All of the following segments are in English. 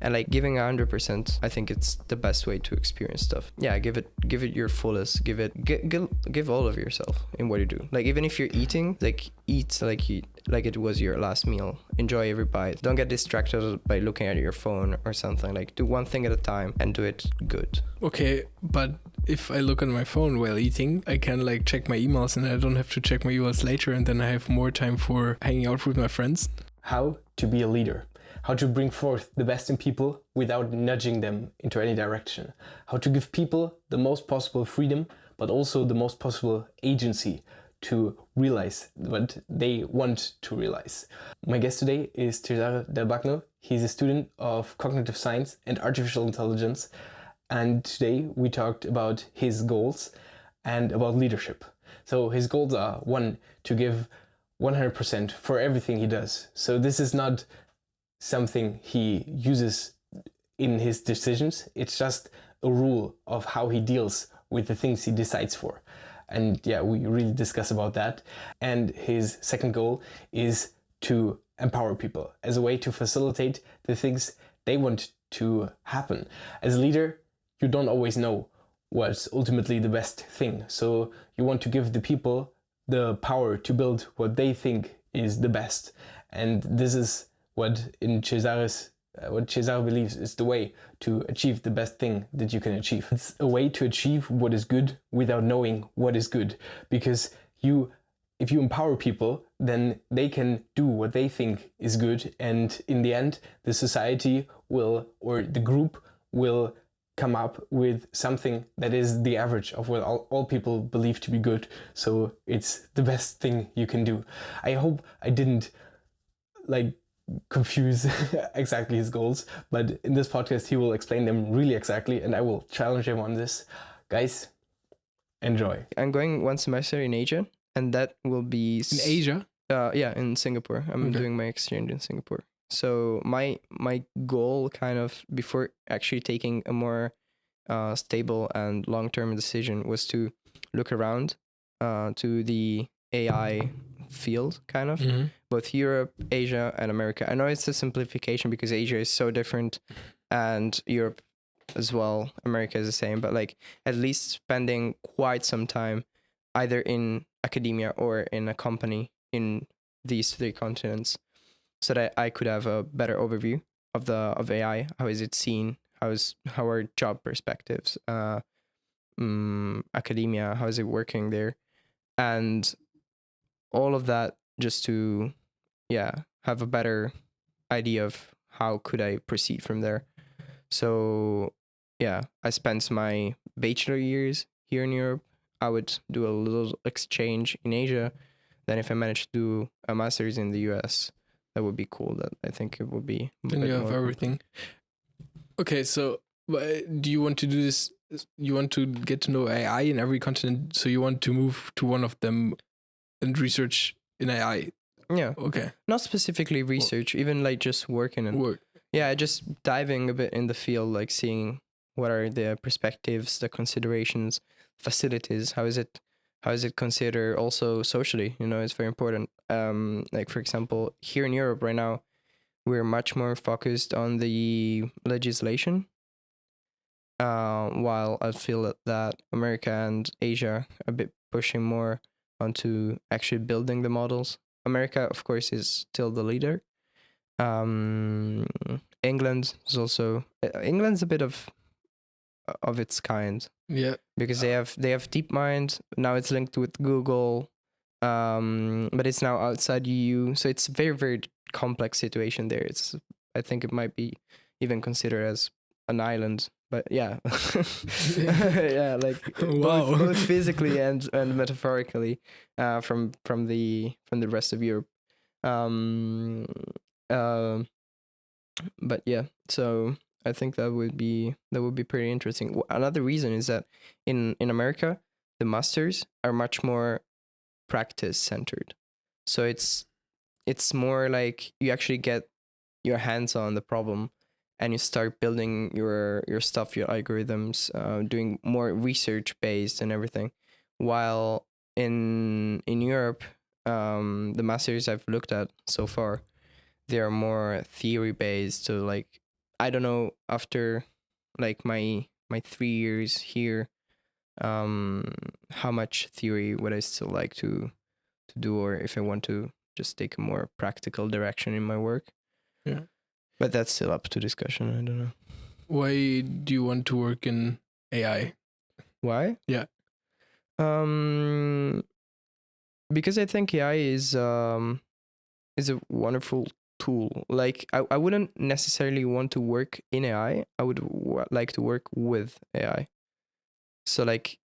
And like giving 100%, I think it's the best way to experience stuff. Yeah, give it your fullest. Give all of yourself in what you do. Like even if you're eating, like eat like it was your last meal. Enjoy every bite. Don't get distracted by looking at your phone or something. Like do one thing at a time and do it good. Okay, but if I look on my phone while eating, I can like check my emails and I don't have to check my emails later, and then I have more time for hanging out with my friends. How to be a leader. How to bring forth the best in people without nudging them into any direction. How to give people the most possible freedom, but also the most possible agency to realize what they want to realize. My guest today is Cesare Dalbagno. He's a student of cognitive science and artificial intelligence. And today we talked about his goals and about leadership. So his goals are 1, to give 100% for everything he does. So this is not something he uses in his decisions. It's just a rule of how he deals with the things he decides for. And yeah, we really discuss about that. And his second goal is to empower people as a way to facilitate the things they want to happen. As a leader, you don't always know what's ultimately the best thing. So you want to give the people the power to build what they think is the best. And this is what Cesare believes is the way to achieve the best thing that you can achieve. It's a way to achieve what is good without knowing what is good, because if you empower people, then they can do what they think is good, and in the end, the society will, or the group will, come up with something that is the average of what all people believe to be good. So it's the best thing you can do. I hope I didn't like confuse exactly his goals, but in this podcast he will explain them really exactly, and I will challenge him on this. Guys, enjoy. I'm going one semester in Asia, and that will be In Asia? Yeah, in Singapore. I'm doing my exchange in Singapore. So my goal, kind of before actually taking a more stable and long-term decision, was to look around to the AI field, kind of both Europe, Asia, and America. I know it's a simplification because Asia is so different, and Europe as well. America is the same, but like at least spending quite some time either in academia or in a company in these 3 continents, so that I could have a better overview of AI. How is it seen? How are job perspectives? Academia, how is it working there? And all of that, just to have a better idea of how could I proceed from there. So yeah, I spent my bachelor years here in Europe. I would do a little exchange in Asia. Then if I manage to do a master's in the US, that would be cool. That I think it would be. Then you have everything. Okay, so do you want to do this? You want to get to know AI in every continent, so you want to move to one of them and research in AI? Yeah. Okay. Not specifically research, even like just working and work. Yeah, just diving a bit in the field, like seeing what are the perspectives, the considerations, facilities. How is it considered also socially? It's very important. Like for example, here in Europe right now, we're much more focused on the legislation, while I feel that America and Asia are a bit pushing more onto actually building the models. America, of course, is still the leader. England is also England's a bit of its kind. Yeah, because they have DeepMind. Now it's linked with Google, but it's now outside EU, so it's a very, very complex situation there. I think it might be even considered as an island, but yeah. Yeah, like wow. both physically and metaphorically, from the rest of Europe. But yeah, so I think that would be pretty interesting. Another reason is that in America, the masters are much more practice centered. So it's more like you actually get your hands on the problem and you start building your stuff, your algorithms, doing more research based and everything. While in Europe, the masters I've looked at so far, they are more theory based. So like I don't know, after like my 3 years here, how much theory would I still like to do, or if I want to just take a more practical direction in my work. Yeah. But that's still up to discussion. I don't know. Why do you want to work in AI? Why? Yeah. Because I think AI is a wonderful tool. Like I wouldn't necessarily want to work in AI. I would like to work with AI. So like,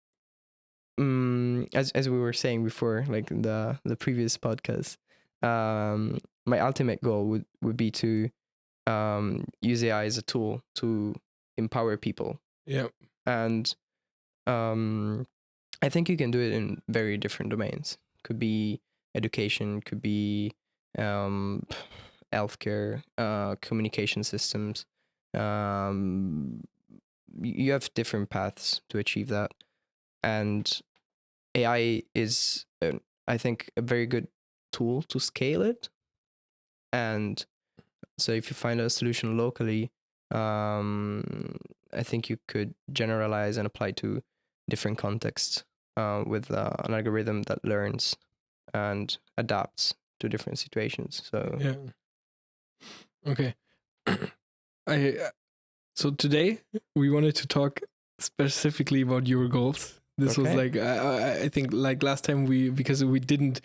as we were saying before, like the previous podcast, my ultimate goal would be to use AI as a tool to empower people. Yeah. And I think you can do it in very different domains. Could be education, could be healthcare, communication systems. You have different paths to achieve that. And AI is, I think, a very good tool to scale it. And so if you find a solution locally, I think you could generalize and apply to different contexts with an algorithm that learns and adapts to different situations. So Yeah. Okay. So today we wanted to talk specifically about your goals. This was Okay. like I think like last time because we didn't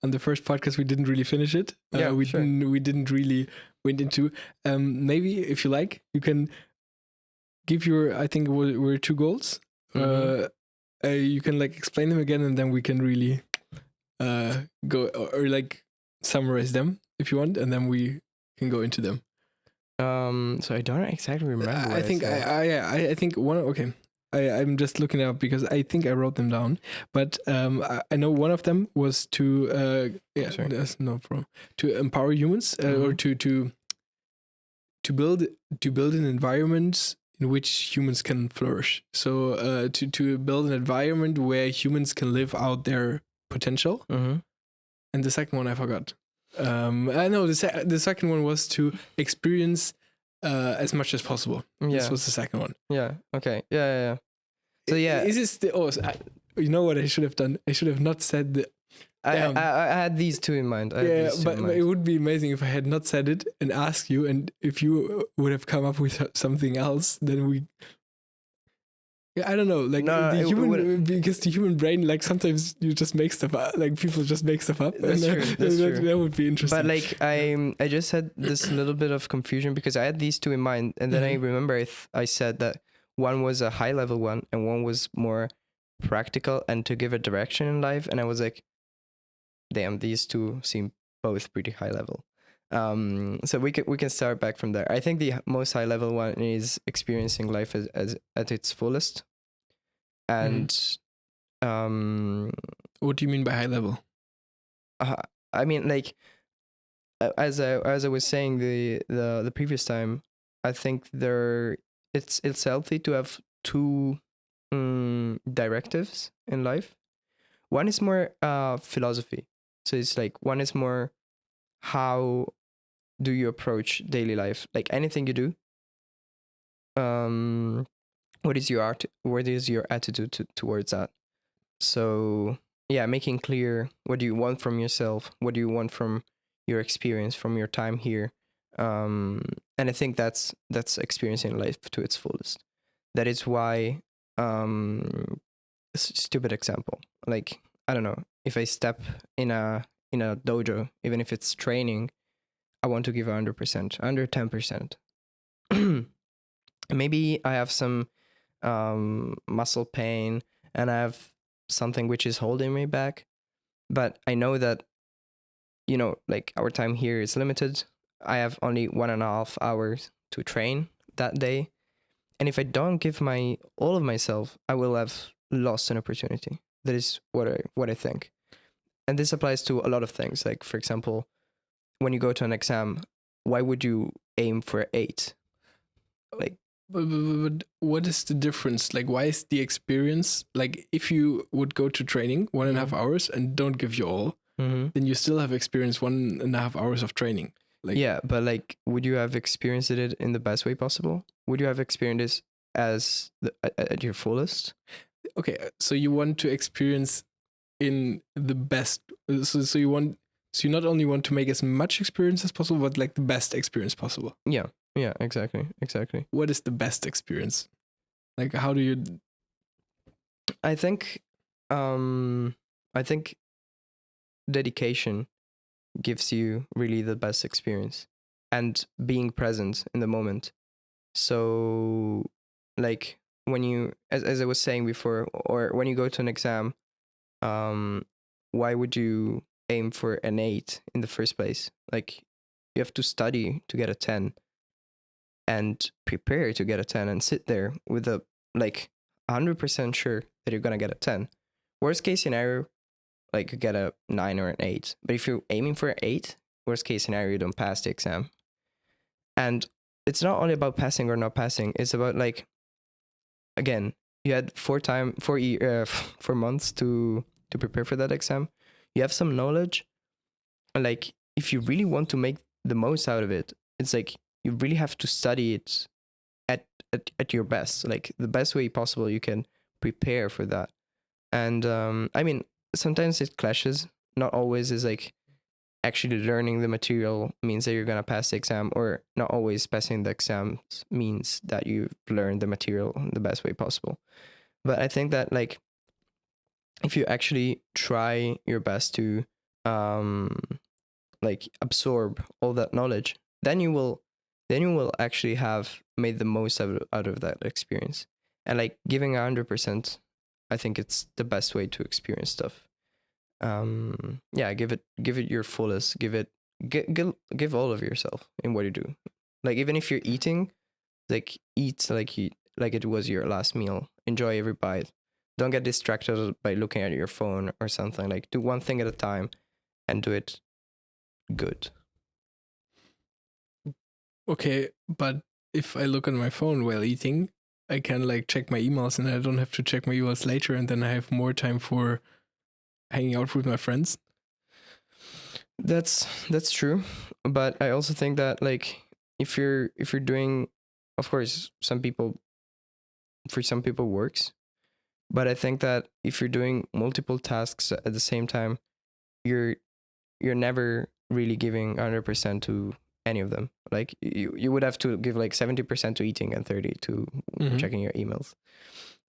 on the first podcast we didn't really finish it. Yeah, we sure. didn't really went into. Maybe if you like, you can give your I think were 2 goals. Mhm. You can like explain them again, and then we can really go or like summarize them if you want, and then we can go into them. So I don't exactly remember. I think I think one. Okay, I'm just looking up because I think I wrote them down. But I know one of them was to yeah, Sorry. there's no problem, to empower humans or to build an environment in which humans can flourish. So to build an environment where humans can live out their potential. Mm-hmm. And the second one I forgot. I know the second one was to experience as much as possible. Yeah. This was the second one. Yeah. Okay. Yeah. So yeah, Is this the you know what I should have done? I should have not said the. I Damn. had these two in mind. Yeah, but it would be amazing if I had not said it and asked you, and if you would have come up with something else, then we. Yeah, I don't know. Like the human, because the human brain, like sometimes you just make stuff up. Like people just make stuff up. That's true. That's true. That would be interesting. But like I just had this little bit of confusion because I had these two in mind, and then I remember I said that one was a high level one and one was more practical and to give a direction in life, and I was like, damn, these two seem both pretty high level. So we can start back from there. I think the most high level one is experiencing life as at its fullest. And what do you mean by high level? I mean, like as I was saying the previous time, I think it's healthy to have two directives in life. One is more philosophy. So it's like one is more how do you approach daily life, like anything you do. What is your attitude towards that? So yeah, making clear what do you want from yourself, what do you want from your experience, from your time here. And I think that's experiencing life to its fullest. That is why stupid example, like I don't know, if I step in a dojo, even if it's training, I want to give 100%, under 10%. Maybe I have some muscle pain and I have something which is holding me back, but I know that, you know, like our time here is limited. I have only 1.5 hours to train that day, and if I don't give all of myself, I will have lost an opportunity. That is what I think, and this applies to a lot of things. Like for example, when you go to an exam, why would you aim for 8? Like, but what is the difference? Like, why is the experience, like, if you would go to training 1.5 hours and don't give you all, then you still have experienced 1.5 hours of training. Like, yeah, but like, would you have experienced it in the best way possible? Would you have experienced it as at your fullest? okay, so you want to experience in the best. So you not only want to make as much experience as possible, but like the best experience possible. Yeah, exactly. What is the best experience? Like, how do you? I think, I think dedication gives you really the best experience, and being present in the moment. So, like, when you, as I was saying before, or when you go to an exam, why would you aim for an 8 in the first place? Like, you have to study to get a 10 and prepare to get a 10 and sit there with a, like, 100% sure that you're gonna get a 10. Worst case scenario, like, you get a 9 or an 8. But if you're aiming for an 8, worst case scenario, you don't pass the exam. And it's not only about passing or not passing, it's about, like, again, you had 4 months to prepare for that exam. You have some knowledge, and like, if you really want to make the most out of it, it's like you really have to study it at your best, like the best way possible you can prepare for that. And I mean, sometimes it clashes. Not always is like actually learning the material means that you're gonna pass the exam, or not always passing the exams means that you've learned the material in the best way possible. But I think that, like, if you actually try your best to um like absorb all that knowledge, then you will actually have made the most out of that experience. And like, giving 100%, I think it's the best way to experience stuff. Yeah, give it your fullest. Give all of yourself in what you do. Like, even if you're eating, like, eat like it was your last meal. Enjoy every bite. Don't get distracted by looking at your phone or something. Like, do one thing at a time and do it good. Okay, but if I look at my phone while eating, I can like check my emails, and I don't have to check my emails later, and then I have more time for hanging out with my friends. That's true, but I also think that, like, if you're doing, of course, for some people works, but I think that if you're doing multiple tasks at the same time, you're you're never really giving 100% to any of them. Like, you would have to give like 70% to eating and 30 to Mhm. checking your emails.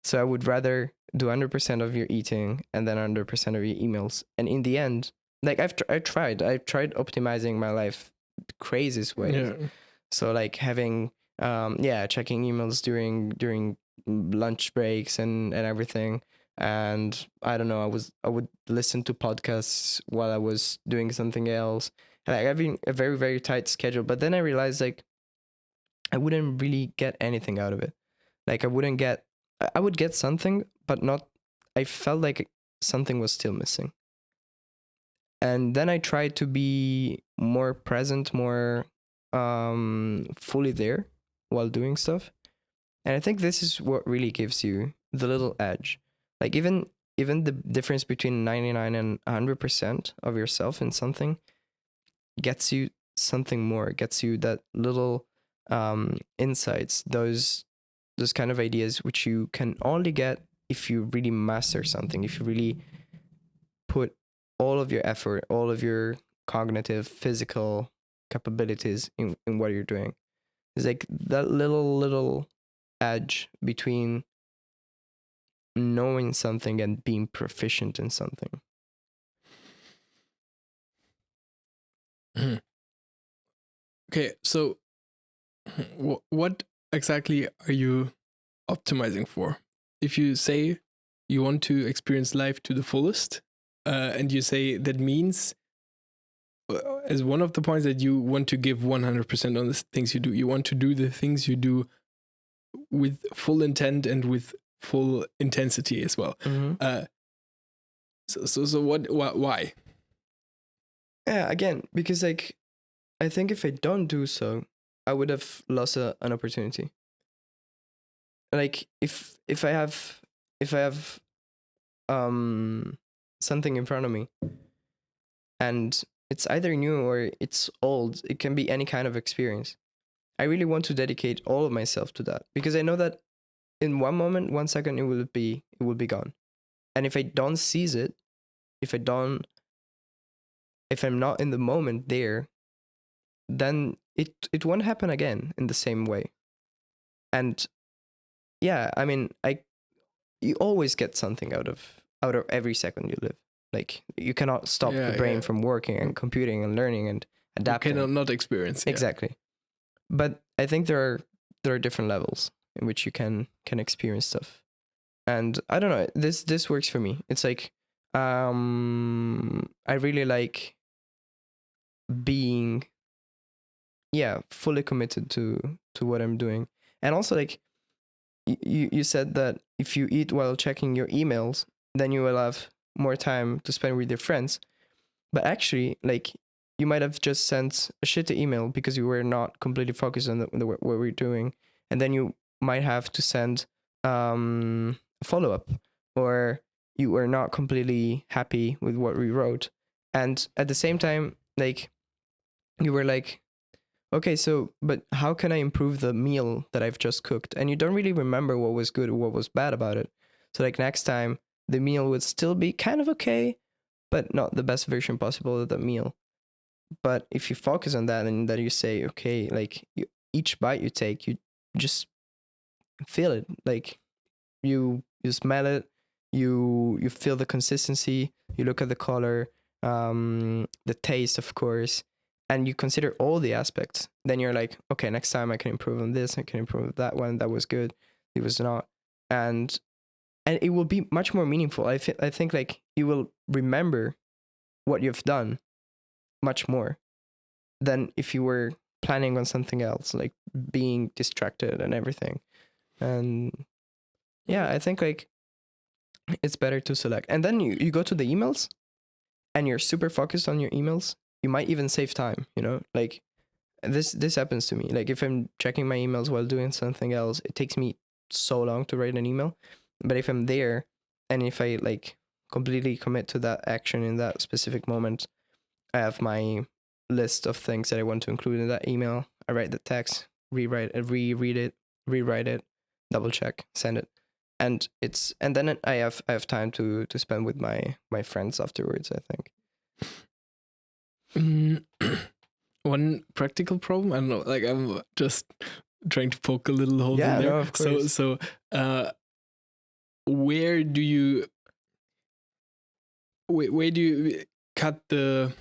So I would rather do 100% of your eating and then 100% of your emails. And in the end, like, I tried optimizing my life the craziest ways. Yeah. So, like, having checking emails during lunch breaks and everything. And I don't know, I would listen to podcasts while I was doing something else. And like, having a very, very tight schedule. But then I realized, like, I wouldn't really get anything out of it. Like, I would get something, but not, I felt like something was still missing. And then I tried to be more present, more fully there while doing stuff. And I think this is what really gives you the little edge. Like, even the difference between 99 and 100% of yourself in something gets you something more, gets you that little insights, those kind of ideas which you can only get if you really master something, if you really put all of your effort, all of your cognitive, physical capabilities in what you're doing. It's like that little edge between knowing something and being proficient in something. Okay, so what exactly are you optimizing for? If you say you want to experience life to the fullest, and you say that means, as one of the points, that you want to give 100% on the things you do. You want to do the things you do with full intent and with full intensity as well. Mm-hmm. So what, why? Yeah, again, because, like, I think if I don't do so, I would have lost an opportunity. Like, if I have something in front of me, and it's either new or it's old. It can be any kind of experience. I really want to dedicate all of myself to that because I know that in one moment, 1 second, it will be gone. And if I don't seize it, if I'm not in the moment there, then it won't happen again in the same way. And yeah, I mean, you always get something out of every second you live. Like you cannot stop Yeah, the brain yeah. from working and computing and learning and You adapting. cannot not experience. Yeah. Exactly. But I think there are different levels in which you can experience stuff. And I don't know, this works for me. It's like I really like being fully committed to what I'm doing. And also like you said that if you eat while checking your emails, then you will have more time to spend with your friends. But actually, like you might have just sent a shitty email because you were not completely focused on what we're doing, and then you might have to send a follow up, or you were not completely happy with what we wrote, and at the same time, like you were like, okay, so but how can I improve the meal that I've just cooked? And you don't really remember what was good or what was bad about it. So like next time, the meal would still be kind of okay, but not the best version possible of the meal. But if you focus on that and that you say, okay, like each bite you take, you just feel it. Like you smell it, you feel the consistency, you look at the color, the taste, of course, and you consider all the aspects. Then you're like, okay, next time I can improve on this, I can improve on that one. That was good, it was not, and it will be much more meaningful. I think like you will remember what you've done much more than if you were planning on something else, like being distracted and everything. And yeah, I think like it's better to select. And then you go to the emails and you're super focused on your emails. You might even save time, you know? Like this happens to me. Like if I'm checking my emails while doing something else, it takes me so long to write an email. But if I'm there and if I like completely commit to that action in that specific moment, I have my list of things that I want to include in that email. I write the text, reread it, rewrite it, double check, send it. And then I have time to spend with my friends afterwards, I think. One practical problem, I don't know, like I'm just trying to poke a little hole Yeah, in there. no, of course. So where do you cut the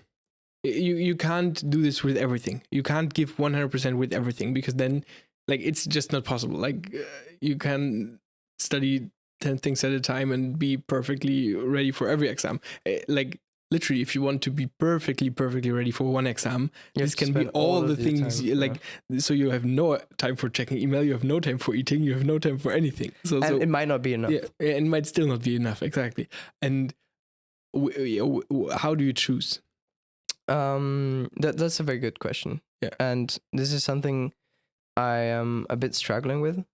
you can't do this with everything. You can't give 100% with everything because then like it's just not possible. Like you can study 10 things at a time and be perfectly ready for every exam. Like literally, if you want to be perfectly ready for one exam, this can be all the things like so you have no time for checking email, you have no time for eating, you have no time for anything. So it might not be enough. Yeah, it might still not be enough, exactly. And how do you choose? That's a very good question. Yeah. And this is something I am a bit struggling with.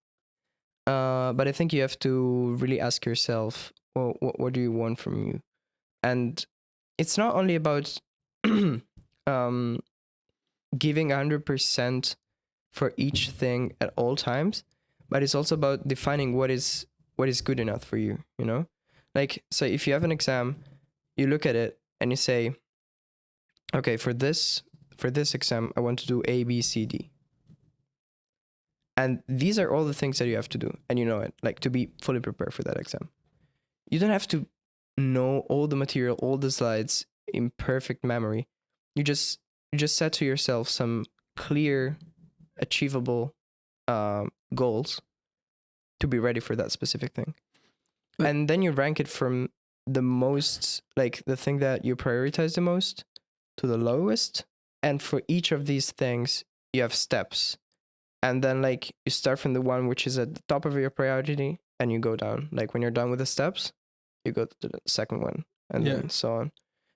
But I think you have to really ask yourself, well, what do you want from you? And it's not only about giving 100% for each thing at all times, but it's also about defining what is good enough for you, you know? Like, so if you have an exam, you look at it and you say, okay, for this exam, I want to do A, B, C, D. And these are all the things that you have to do. And you know it, like to be fully prepared for that exam. You don't have to know all the material, all the slides in perfect memory. You just set to yourself some clear, achievable goals to be ready for that specific thing. And then you rank it from the most, like the thing that you prioritize the most to the lowest. And for each of these things, you have steps. And then like you start from the one which is at the top of your priority and you go down. Like when you're done with the steps, you go to the second one and then so on.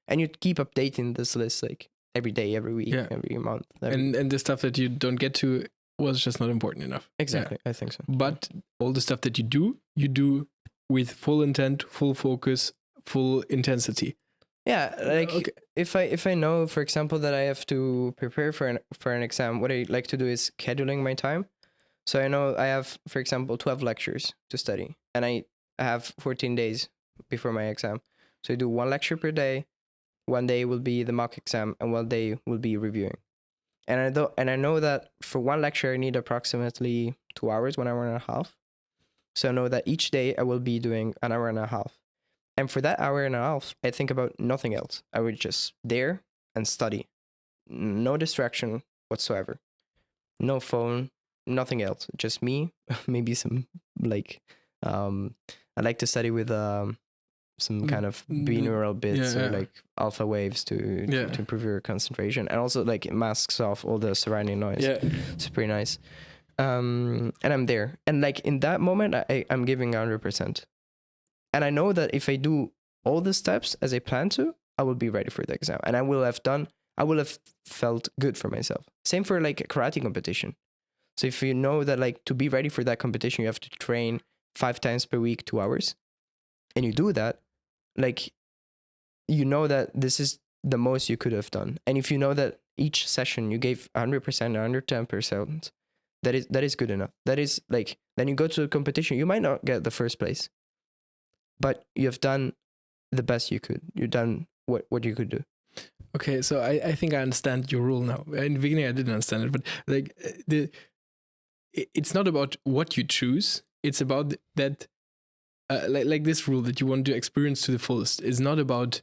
And you keep updating this list like every day, every week, every month. And the stuff that you don't get to was just not important enough. Exactly. I think so. But all the stuff that you do with full intent, full focus, full intensity. Yeah, like Okay. if I know, for example, that I have to prepare for an exam, what I like to do is scheduling my time. So I know I have, for example, 12 lectures to study, and I have 14 days before my exam. So I do one lecture per day. One day will be the mock exam, and one day will be reviewing. And I know that for one lecture I need approximately 2 hours, 1 hour and a half. So I know that each day I will be doing an hour and a half. And for that hour and a half, I think about nothing else. I would just there and study. No distraction whatsoever. No phone, nothing else. Just me, maybe some like I like to study with some kind of binaural bits or like alpha waves to improve your concentration, and also like it masks off all the surrounding noise. Yeah. It's pretty nice. And I'm there, and like in that moment I'm giving 100%, and I know that if I do all the steps as I plan to, I will be ready for the exam, and I will have felt good for myself. Same for like a karate competition. So if you know that like to be ready for that competition you have to train 5 times per week 2 hours, and you do that, like you know that this is the most you could have done. And if you know that each session you gave 100%, 110%, that is good enough. That is like, then you go to a competition, you might not get the first place, but you have done the best you could. You've done what you could do. Okay, so I think I understand your rule now. In the beginning I didn't understand it, but like it's not about what you choose. It's about that like this rule that you want to experience to the fullest is not about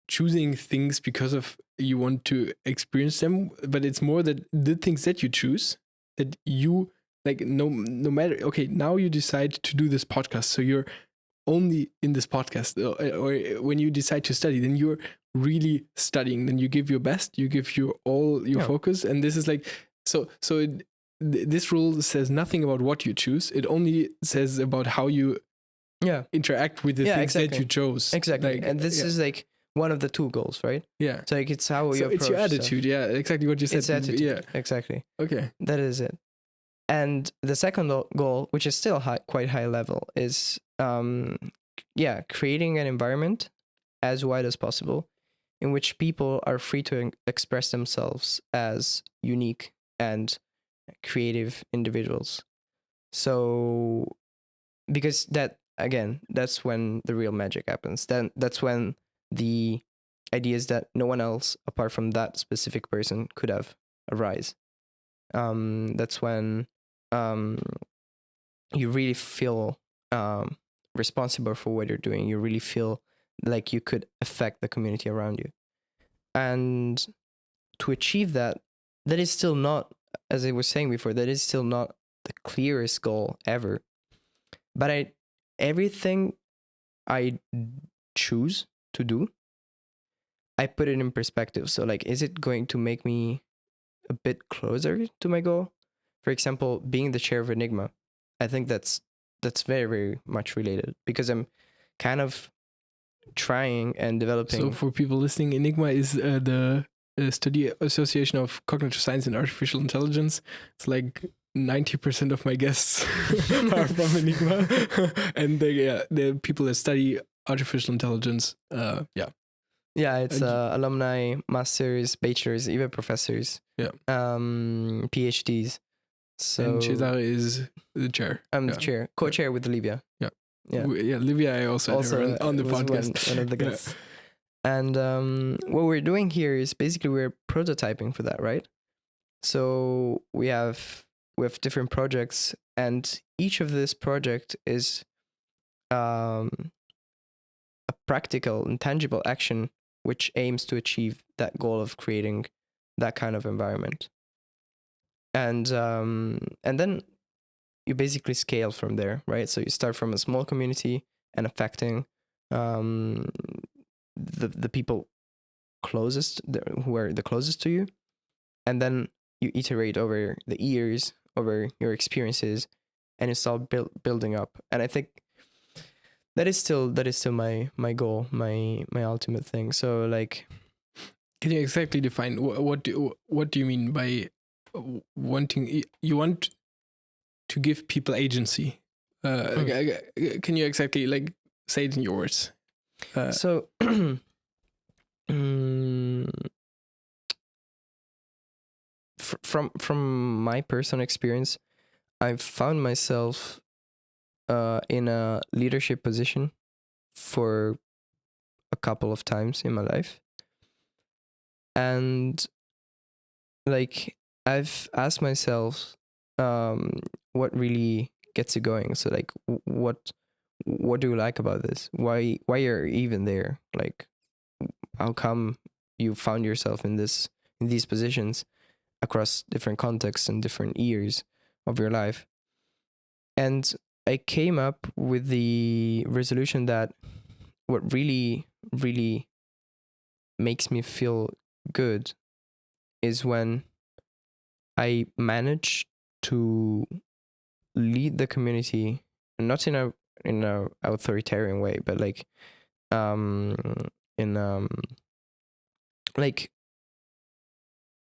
choosing things because of you want to experience them, but it's more that the things that you choose, that you like, no matter, okay, now you decide to do this podcast, so you're only in this podcast, or when you decide to study, then you're really studying, then you give your best, you give your all your focus, and this is like, this rule says nothing about what you choose. It only says about how you interact with the things that you chose. Exactly. Like, and this is like one of the 2 goals, right? Yeah. So like it's how you approach it's your attitude. stuff. Yeah, exactly what you said. It's attitude. Yeah, exactly. Okay. That is it. And the second goal, which is still quite high level, is creating an environment as wide as possible in which people are free to express themselves as unique and creative individuals. So because that, again, that's when the real magic happens. Then that's when the ideas that no one else apart from that specific person could have arise. That's when you really feel responsible for what you're doing. You really feel like you could affect the community around you. And to achieve that, that is still not, as I was saying before, that is still not the clearest goal ever. But everything I choose to do, I put it in perspective. So like, is it going to make me a bit closer to my goal? For example, being the chair of Enigma, I think that's very, very much related, because I'm kind of trying and developing. So for people listening, Enigma is the Study Association of Cognitive Science and Artificial Intelligence. It's like 90% of my guests are from Enigma, and the people that study artificial intelligence. Yeah, it's alumni, masters, bachelors, even professors. Yeah. PhDs. So and Cesare is the chair. I'm the chair, co-chair with Olivia. Yeah. Yeah. Olivia, I also had her on the podcast. One of the guests. And what we're doing here is basically we're prototyping for that, right? So we have different projects, and each of this project is a practical and tangible action which aims to achieve that goal of creating that kind of environment. And then you basically scale from there, right? So you start from a small community and affecting the people closest, who are the closest to you, and then you iterate over the years, over your experiences, and you start building up. And I think that is still my goal, my ultimate thing. So like, can you exactly define what do you mean by wanting? You want to give people agency. Can you exactly like say it in your words? So Mm, from my personal experience, I've found myself in a leadership position for a couple of times in my life, and like I've asked myself, what really gets you going. So like, what do you like about this? Why you're even there? Like, how come you found yourself in these positions across different contexts and different years of your life? And I came up with the resolution that what really makes me feel good is when I manage to lead the community, not in a authoritarian way, but like um in like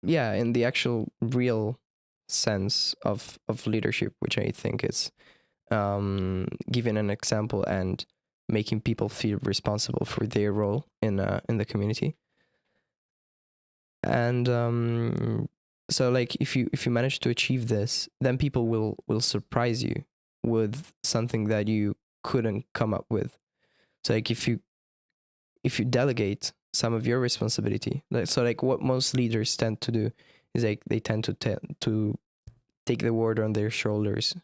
yeah, in the actual real sense of leadership, which I think is giving an example and making people feel responsible for their role in the community. And so like if you manage to achieve this, then people will surprise you with something that you couldn't come up with. So like if you delegate some of your responsibility, like, so like what most leaders tend to do is like they tend to take the world on their shoulders,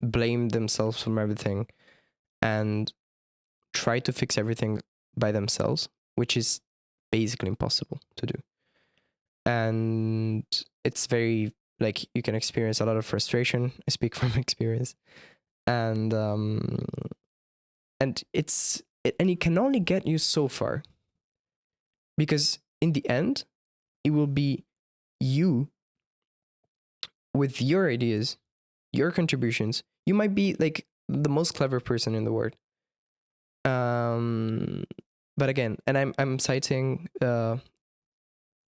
blame themselves from everything, and try to fix everything by themselves, which is basically impossible to do. And it's very like you can experience a lot of frustration. I speak from experience, and and it can only get you so far, because in the end, it will be you with your ideas, your contributions. You might be like the most clever person in the world. Um, but again, and I'm citing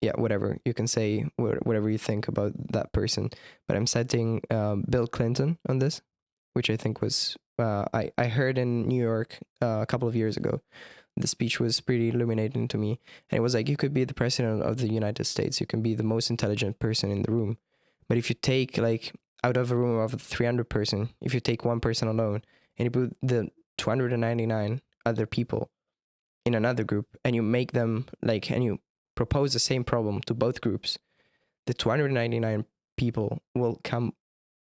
yeah, whatever you can say, whatever you think about that person, but I'm citing Bill Clinton on this, which I think was I heard in New York a couple of years ago. The speech was pretty illuminating to me, and it was like, you could be the president of the United States, you can be the most intelligent person in the room, but if you take like out of a room of 300 person, if you take one person alone and you put the 299 other people in another group and you make them like, and you propose the same problem to both groups, the 299 people will come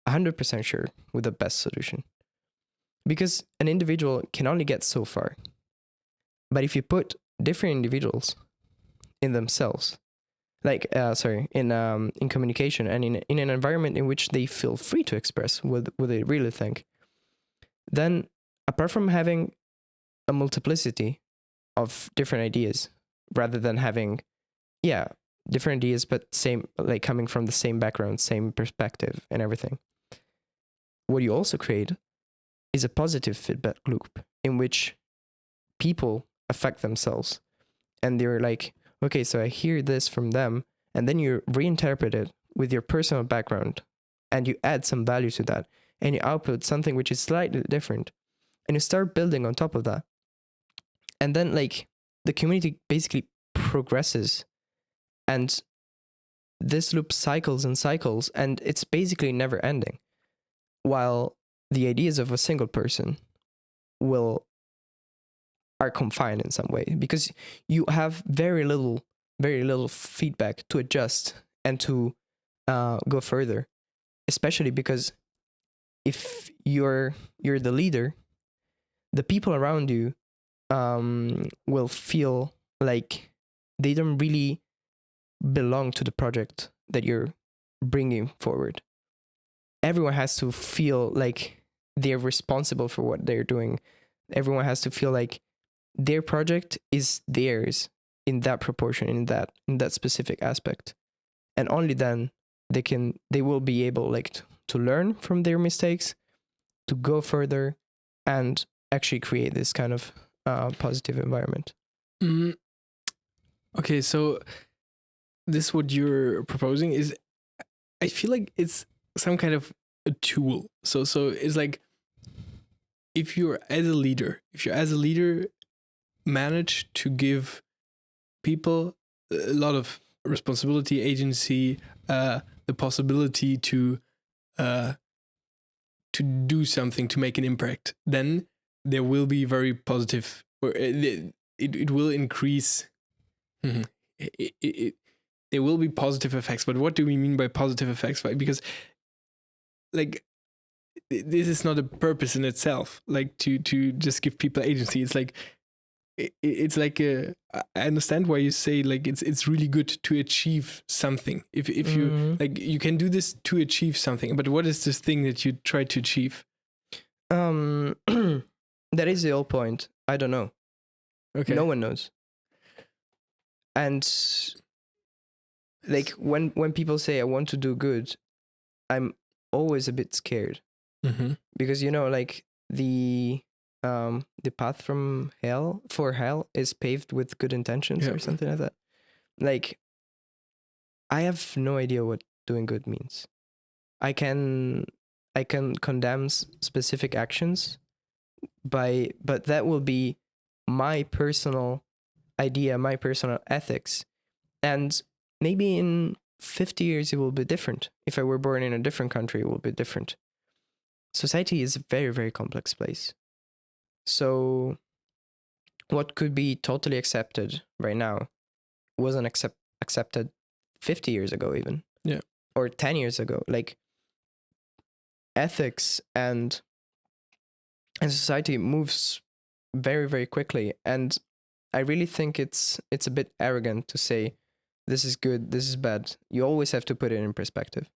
100% sure with the best solution, because an individual can only get so far. But if you put different individuals in themselves, like in communication and in an environment in which they feel free to express what they really think, then apart from having a multiplicity of different ideas, rather than having yeah, different ideas but same, like coming from the same background, same perspective and everything, what you also create is a positive feedback loop in which people affect themselves, and they're like, okay, so I hear this from them, and then you reinterpret it with your personal background and you add some value to that, and you output something which is slightly different, and you start building on top of that, and then like the community basically progresses, and this loop cycles and cycles, and it's basically never ending, while the ideas of a single person will are confined in some way, because you have very little feedback to adjust and to go further, especially because if you're the leader, the people around you will feel like they don't really belong to the project that you're bringing forward. Everyone has to feel like they're responsible for what they're doing. Everyone has to feel like their project is theirs in that proportion, in that specific aspect, and only then they will be able like to learn from their mistakes, to go further, and actually create this kind of positive environment. Mm, okay, so this what you're proposing is, I feel like it's some kind of a tool. So it's like, if you're as a leader manage to give people a lot of responsibility, agency, the possibility to do something, to make an impact, then there will be very positive, or it will increase. There will be positive effects. But what do we mean by positive effects? Because like this is not a purpose in itself, like to just give people agency. It's like it's like I understand why you say like it's really good to achieve something. If you like, you can do this to achieve something, but what is this thing that you try to achieve? That is the whole point. I don't know. Okay. No one knows. And like when people say I want to do good, I'm always a bit scared. Because like the path from hell is paved with good intentions, or something like that. Like, I have no idea what doing good means. I can condemn specific actions but that will be my personal idea, my personal ethics. And maybe in 50 years it will be different. If I were born in a different country, it will be different. Society is a very, very complex place. So what could be totally accepted right now wasn't accepted 50 years ago even. Yeah. Or 10 years ago. Like, ethics and society moves very, very quickly. And I really think it's a bit arrogant to say this is good, this is bad. You always have to put it in perspective.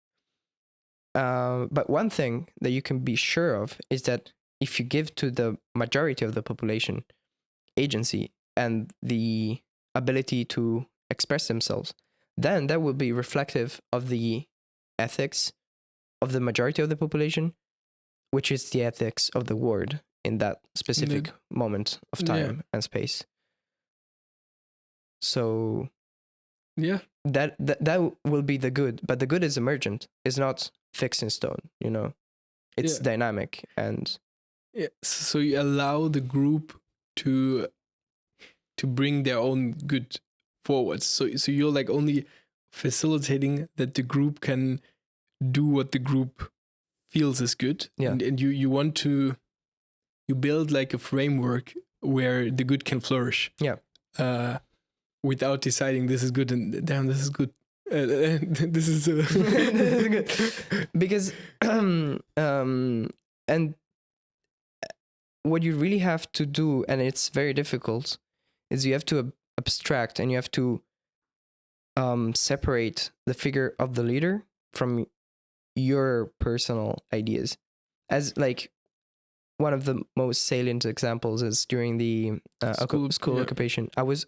But one thing that you can be sure of is that if you give to the majority of the population agency and the ability to express themselves, then that will be reflective of the ethics of the majority of the population, which is the ethics of the world in that specific moment of time and space. So yeah, that will be the good, but the good is emergent. It's not fixed in stone, It's dynamic. And so you allow the group to bring their own good forward. So you're like only facilitating that the group can do what the group feels is good. Yeah. And you want to, you build like a framework where the good can flourish. Yeah. Without deciding this is good and damn, this is good. This is good. Because and what you really have to do, and it's very difficult, is you have to abstract and you have to separate the figure of the leader from your personal ideas. As like one of the most salient examples is during the school occupation. I was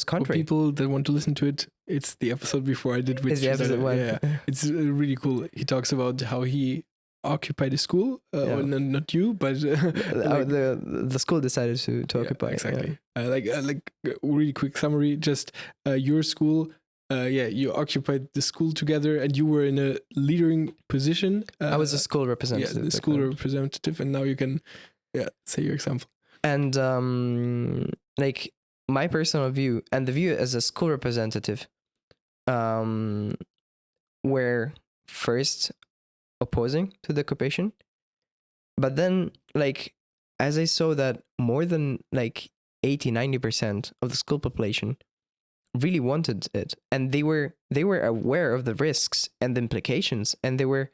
contrary. For people that want to listen to it, it's the episode before I did with episode one. Yeah, it's really cool. He talks about how he occupied a school. Well, not you, but the school decided to occupy. Exactly. Like really quick summary. Just your school. You occupied the school together, and you were in a leading position. I was a school representative. Yeah, the school representative, and now you can, say your example. And like my personal view and the view as a school representative, were first opposing to the occupation, but then like as I saw that more than like 80-90% of the school population really wanted it, and they were aware of the risks and the implications, and they were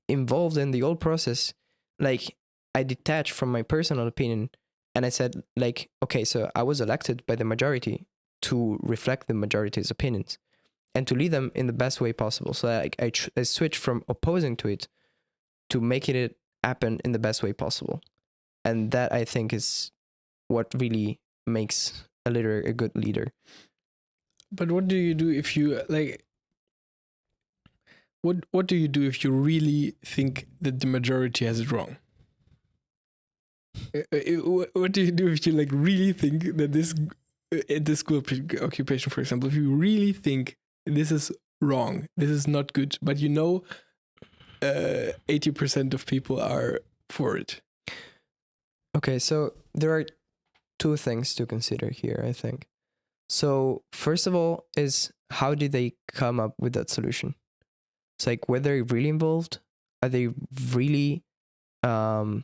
involved in the whole process. Like, I detached from my personal opinion and I said, like, okay, so I was elected by the majority to reflect the majority's opinions and to lead them in the best way possible. So I switched from opposing to it to making it happen in the best way possible. And that, I think, is what really makes a leader a good leader. But what do you do if you like? What do you do if you really think that the majority has it wrong? What do you do if you like really think that this school occupation, for example, if you really think this is wrong, this is not good, but 80% of people are for it? Okay, so there are two things to consider here, I think. So first of all is how did they come up with that solution? It's like, were they really involved? Are they really do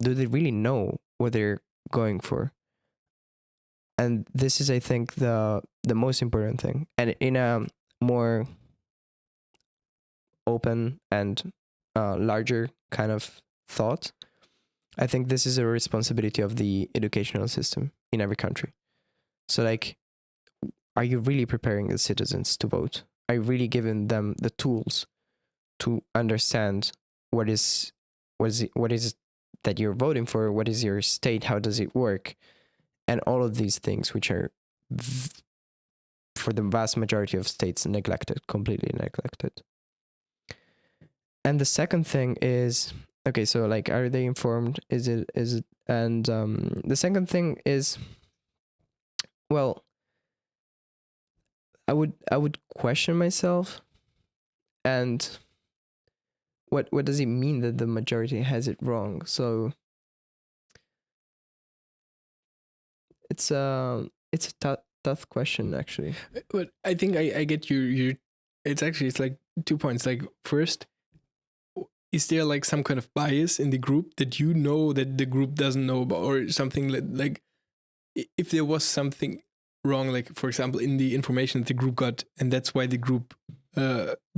they really know what they're going for? And this is, I think, the most important thing. And in a more open and larger kind of thought, I think this is a responsibility of the educational system in every country. So like, are you really preparing the citizens to vote? Are you really giving them the tools to understand what is it that you're voting for? What is your state? How does it work? And all of these things, which are for the vast majority of states neglected, completely neglected. And the second thing is, okay, so like, are they informed? Is it? And the second thing is, well, I would question myself, and what does it mean that the majority has it wrong? So it's a tough question, actually. But I think I get you. It's like 2 points. Like, first, is there like some kind of bias in the group that you know that the group doesn't know about, or something like if there was something wrong, like for example in the information that the group got, and that's why the group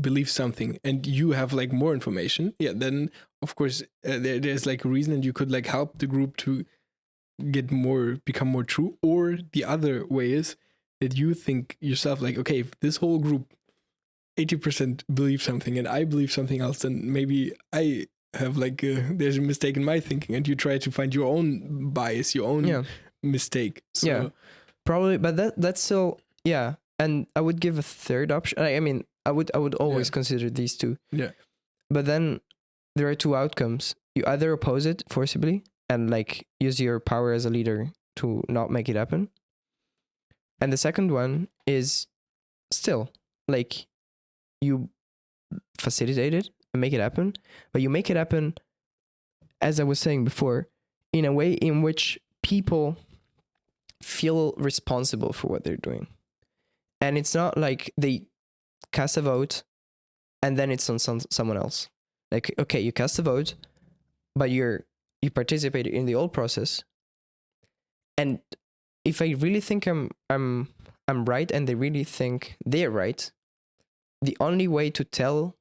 believes something, and you have like more information, then of course there's like a reason, and you could like help the group to become more true. Or the other way is that you think yourself like, okay, if this whole group 80% believe something and I believe something else, then maybe I have like there's a mistake in my thinking, and you try to find your own bias, your own mistake. So, yeah, probably, but that's still, yeah. And I would give a third option. I mean, I would always consider these two. Yeah. But then there are two outcomes. You either oppose it forcibly and like use your power as a leader to not make it happen. And the second one is still like, you facilitate it and make it happen, but you make it happen, as I was saying before, in a way in which people feel responsible for what they're doing. And it's not like they cast a vote and then it's on someone else. Like, okay, you cast a vote, but you participated in the whole process. And if I really think I'm right, and they really think they're right, the only way to tell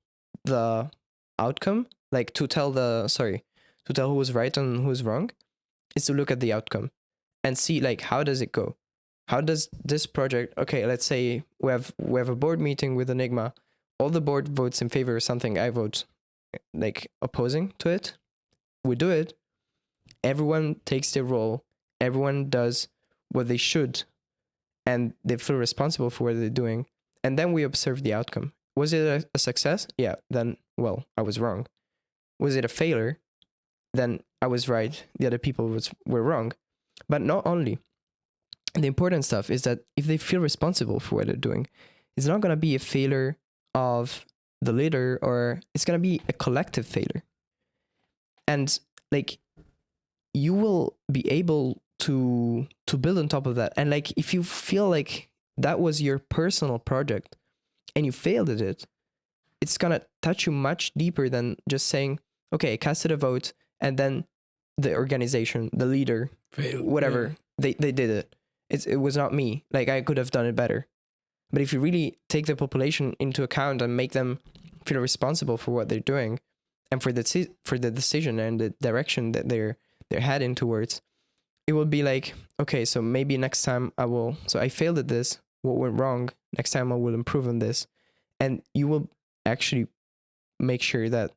the outcome, like to tell who was right and who was wrong, is to look at the outcome and see like, how does it go? How does this project, okay, let's say we have a board meeting with Enigma, all the board votes in favor of something, I vote like opposing to it. We do it, everyone takes their role, everyone does what they should, and they feel responsible for what they're doing. And then we observe the outcome. Was it a success? Yeah, then, well, I was wrong. Was it a failure? Then I was right. The other people were wrong. But not only. The important stuff is that if they feel responsible for what they're doing, it's not going to be a failure of the leader, or it's going to be a collective failure. And like, you will be able to build on top of that. And like, if you feel like that was your personal project and you failed at it, it's gonna touch you much deeper than just saying, okay, I casted a vote and then the organization, the leader, whatever, they did it. It was not me. Like, I could have done it better. But if you really take the population into account and make them feel responsible for what they're doing and for the decision and the direction that they're heading towards, it will be like, okay, so maybe next time so I failed at this, what went wrong? Next time I will improve on this. And you will actually make sure that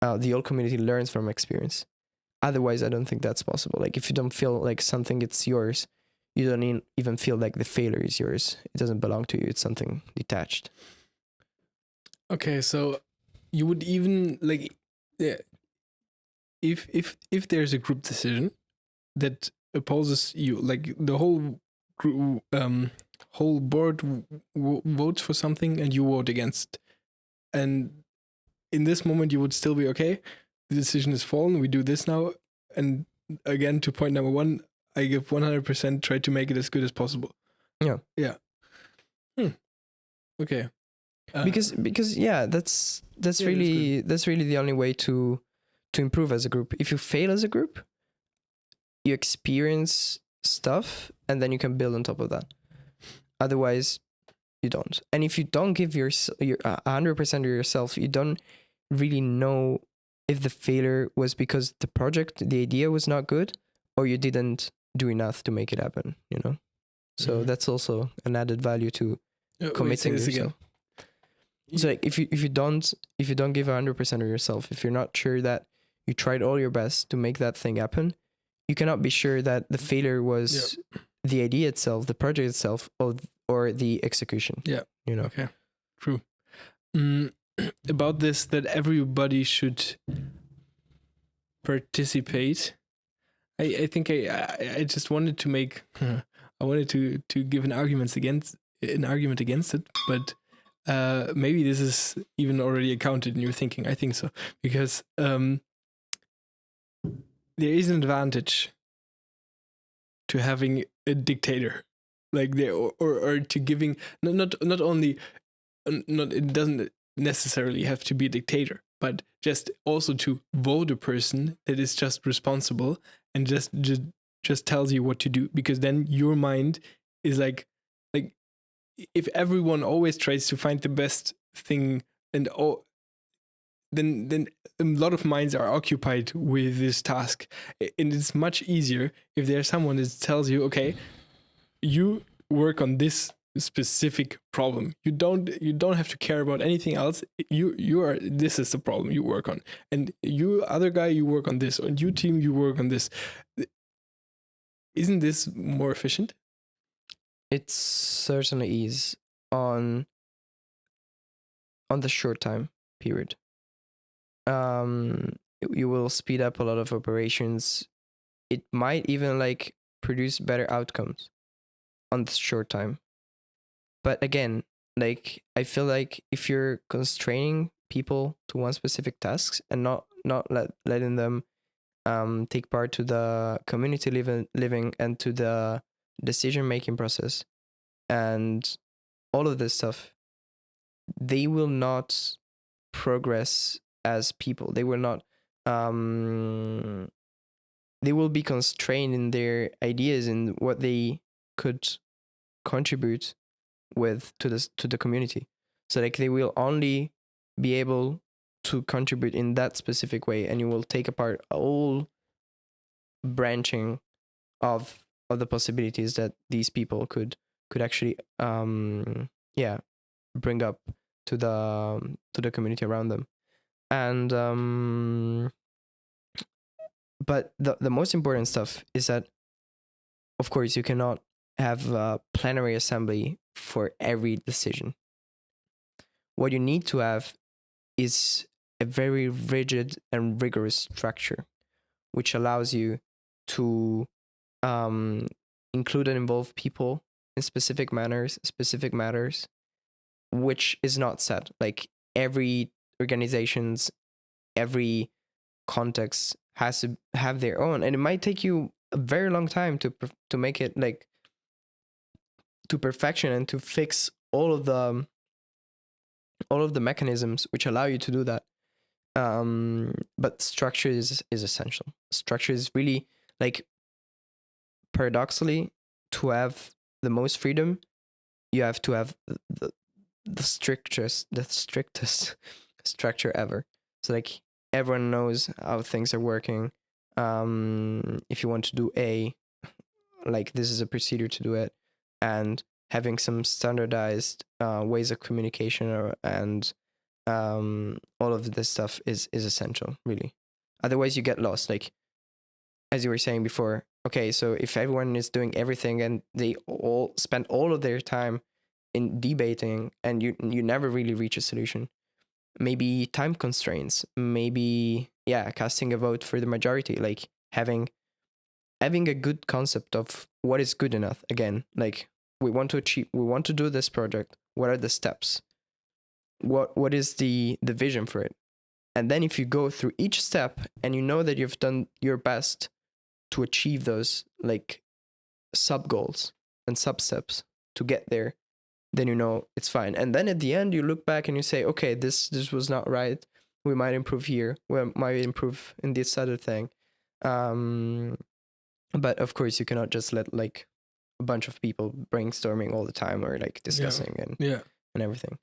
the whole community learns from experience. Otherwise, I don't think that's possible. Like, if you don't feel like something it's yours, you don't even feel like the failure is yours. It doesn't belong to you. It's something detached. Okay, so you would even like, yeah, if there's a group decision that opposes you, like the whole group, whole board votes for something and you vote against, and in this moment you would still be okay, the decision is fallen, we do this now. And again, to point number one, I give 100%, try to make it as good as possible. Yeah. Okay. Because yeah, that's Yeah, that's really the only way to improve as a group. If you fail as a group, you experience stuff and then you can build on top of that. Otherwise, you don't. And if you don't give your 100% of yourself, you don't really know if the failure was because the project, the idea was not good, or you didn't do enough to make it happen. So Mhm. that's also an added value to Wait, say committing this yourself. again. So like if you don't give 100% of yourself, if you're not sure that you tried all your best to make that thing happen, you cannot be sure that the failure was the idea itself, the project itself, or the execution. Yeah. Okay. Okay. True. About this, that everybody should participate. I think I just wanted to make I wanted to give an argument against it, but maybe this is even already accounted in your thinking. I think so, because there is an advantage to having a dictator, like there, or to giving not only not it doesn't necessarily have to be a dictator, but just also to vote a person that is just responsible and just tells you what to do, because then your mind is like if everyone always tries to find the best thing and then a lot of minds are occupied with this task, and it's much easier if there's someone that tells you, okay, you work on this specific problem. You don't have to care about anything else. You are, this is the problem you work on, and you other guy, you work on this, and you team, you work on this. Isn't this more efficient? It certainly is on the short time period. You will speed up a lot of operations. It might even like produce better outcomes on the short time. But again, like I feel like if you're constraining people to one specific tasks and not letting them take part to the community living and to the decision making process and all of this stuff, they will not progress as people. They will not they will be constrained in their ideas and what they could contribute with to the community. So like they will only be able to contribute in that specific way, and you will take apart all branching of the possibilities that these people could actually bring up to the community around them. And but the most important stuff is that of course you cannot have a plenary assembly for every decision. What you need to have is a very rigid and rigorous structure, which allows you to include and involve people in specific matters, which is not set. Like every organization's, every context has to have their own, and it might take you a very long time to make it like to perfection and to fix all of the mechanisms which allow you to do that. But structure is essential. Structure is really like paradoxically, to have the most freedom, you have to have the strictest structure ever. So like everyone knows how things are working. If you want to do A, like this is a procedure to do it, and having some standardized ways of communication and all of this stuff is essential, really. Otherwise you get lost, like as you were saying before. Okay, so if everyone is doing everything and they all spend all of their time in debating and you never really reach a solution, maybe time constraints, maybe casting a vote for the majority, like having a good concept of what is good enough. Again, like we want to do this project, what are the steps, what is the vision for it. And then if you go through each step and you know that you've done your best to achieve those like sub goals and sub steps, to get there, then you know it's fine. And then at the end you look back and you say, okay, this was not right, we might improve here, we might improve in this other thing. But of course you cannot just let like a bunch of people brainstorming all the time or like discussing and everything.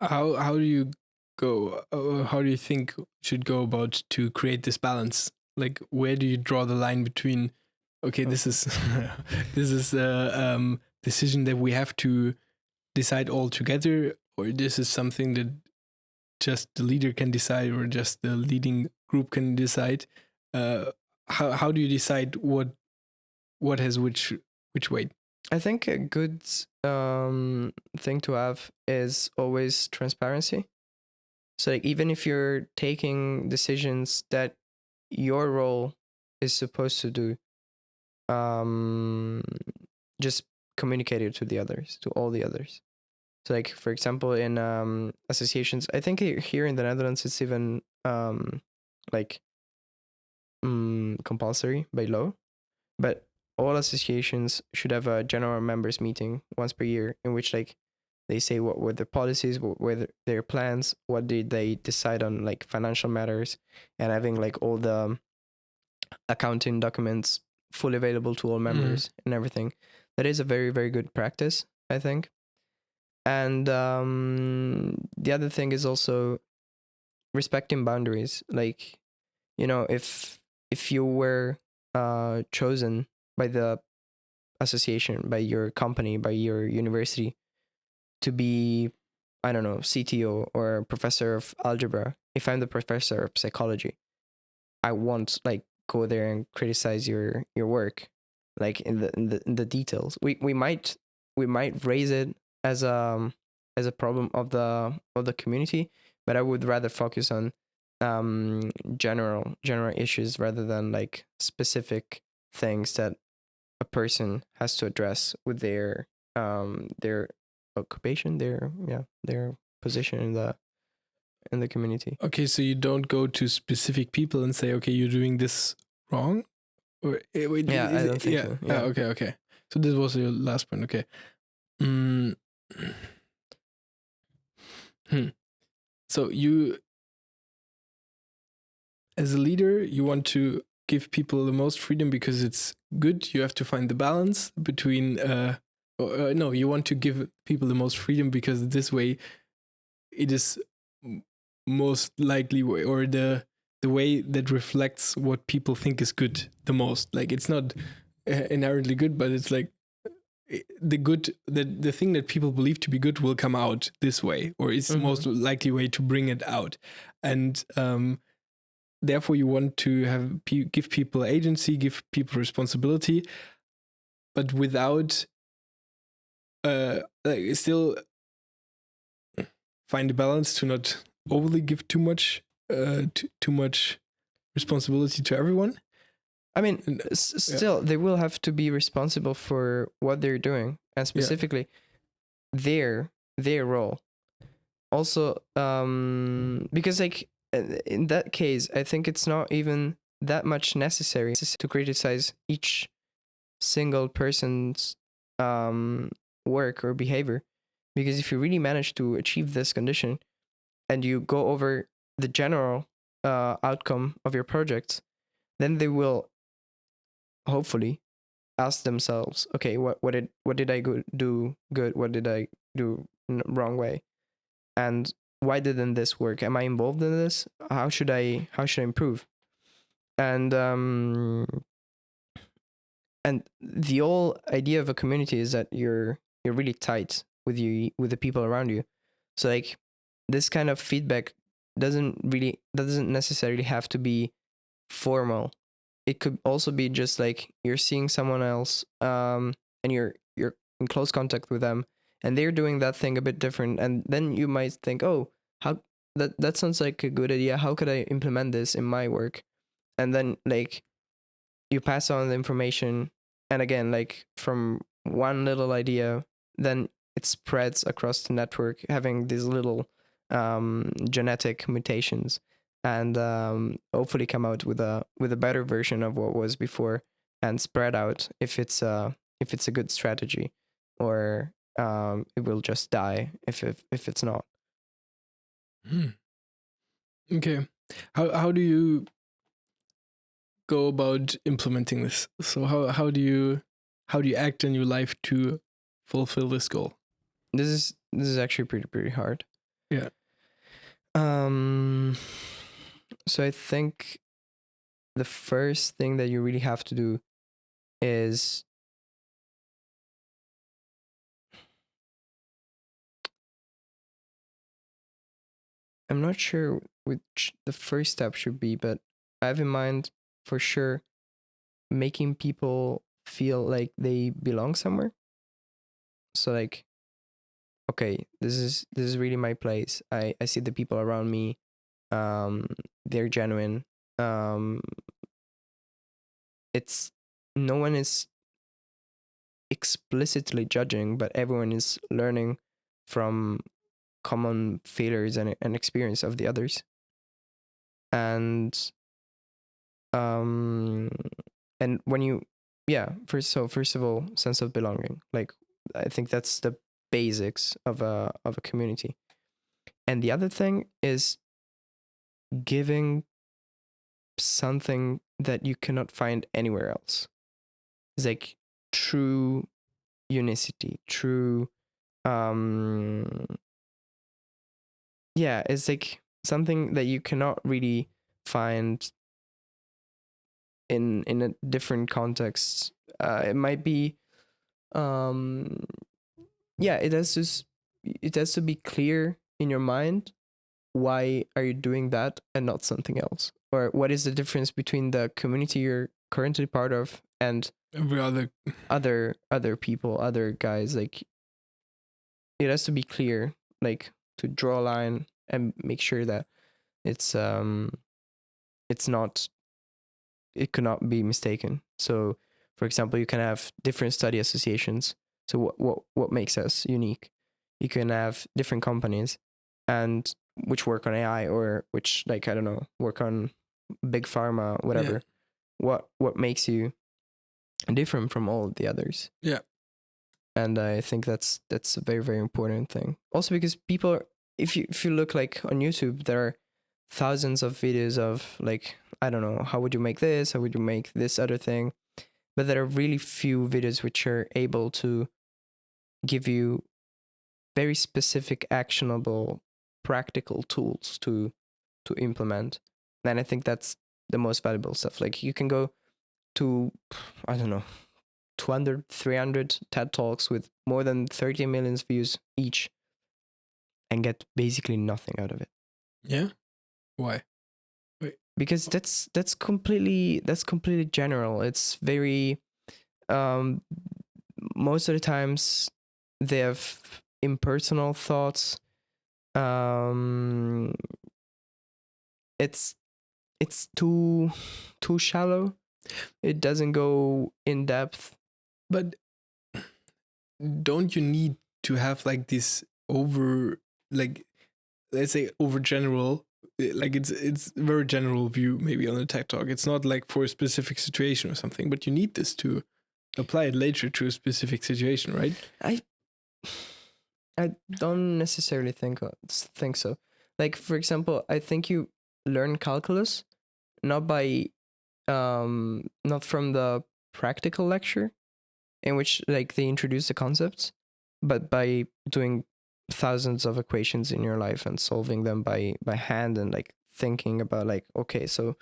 How do you go? How do you think should go about to create this balance? Like, where do you draw the line between? Okay, this is this is a decision that we have to decide all together, or this is something that just the leader can decide, or just the leading group can decide. How do you decide what has which weight? I think a good thing to have is always transparency. So like even if you're taking decisions that your role is supposed to do, just communicate it to the others, to all the others. So like for example in associations, I think here in the Netherlands it's even like compulsory by law, but all associations should have a general members meeting once per year in which like they say what were their policies, what were their plans, what did they decide on like financial matters, and having like all the accounting documents fully available to all members and everything. That is a very, very good practice, I think. And the other thing is also respecting boundaries. Like, you know, if you were chosen by the association, by your company, by your university to be, I don't know, CTO or professor of algebra, if I'm the professor of psychology, I won't like go there and criticize your work like in the details. We might raise it as a problem of the community, but I would rather focus on general issues rather than like specific things that a person has to address with their occupation, their position in the community. Okay, so you don't go to specific people and say, okay, you're doing this wrong? Or wait, Yeah, I don't think so. Yeah. Okay. So this was your last point. Okay. So you, as a leader, you want to give people the most freedom because it's good. You have to find the balance between. No, you want to give people the most freedom because this way, it is most likely way, or the way that reflects what people think is good the most. Like it's not inherently good, but it's like the good, the thing that people believe to be good will come out this way, or is the most likely way to bring it out. And therefore you want to have give people agency, give people responsibility, but without still find a balance to not overly give too much responsibility to everyone. I mean, still, they will have to be responsible for what they're doing, and specifically their role. Also, because like in that case, I think it's not even that much necessary to criticize each single person's work or behavior, because if you really manage to achieve this condition, and you go over the general outcome of your projects, then they will hopefully ask themselves, okay, what did I do good? What did I do wrong way? And why didn't this work? Am I involved in this? How should I improve? And the whole idea of a community is that you're really tight with the people around you. So like this kind of feedback doesn't necessarily have to be formal. It could also be just like you're seeing someone else and you're in close contact with them and they're doing that thing a bit different, and then you might think, oh, how that sounds like a good idea, how could I implement this in my work? And then like you pass on the information, and again, like from one little idea, then it spreads across the network, having these little genetic mutations, and hopefully come out with a better version of what was before, and spread out if it's a good strategy. or it will just die if it's not. Okay. How do you go about implementing this? So how do you act in your life to fulfill this goal? This is actually pretty hard. Yeah. So I think the first thing that you really have to do is I'm not sure which the first step should be, but I have in mind for sure making people feel like they belong somewhere. So like, okay, this is really my place. I see the people around me, they're genuine. It's no one is explicitly judging, but everyone is learning from common failures and experience of the others. And um and when you first of all, sense of belonging. Like, I think that's the basics of a community. And the other thing is giving something that you cannot find anywhere else. It's like true unicity, true it's like something that you cannot really find in a different context. It might be it has to be clear in your mind, why are you doing that and not something else, or what is the difference between the community you're currently part of and Every other people, other guys. Like, it has to be clear, like, to draw a line and make sure that it's not, it cannot be mistaken. So for example, you can have different study associations. So what makes us unique? You can have different companies and which work on AI, or which, like, I don't know, work on big pharma, whatever. What makes you different from all of the others? Yeah. And I think that's a very, very important thing. Also because people, if you look like on YouTube, there are thousands of videos of, like, I don't know, how would you make this? How would you make this other thing? But there are really few videos which are able to give you very specific, actionable, practical tools to implement. And I think that's the most valuable stuff. Like, you can go to, I don't know, 200, 300 TED Talks with more than 30 million views each and get basically nothing out of it. Yeah? Why? Because that's completely general. It's very most of the times they have impersonal thoughts. It's too shallow. It doesn't go in depth. But don't you need to have like this over, like, let's say over general, like it's a very general view maybe on a tech talk. It's not like for a specific situation or something, but you need this to apply it later to a specific situation, right? I don't necessarily think so. Like, for example, I think you learn calculus not by not from the practical lecture in which, like, they introduce the concepts, but by doing thousands of equations in your life and solving them by hand, and like thinking about, like, okay, so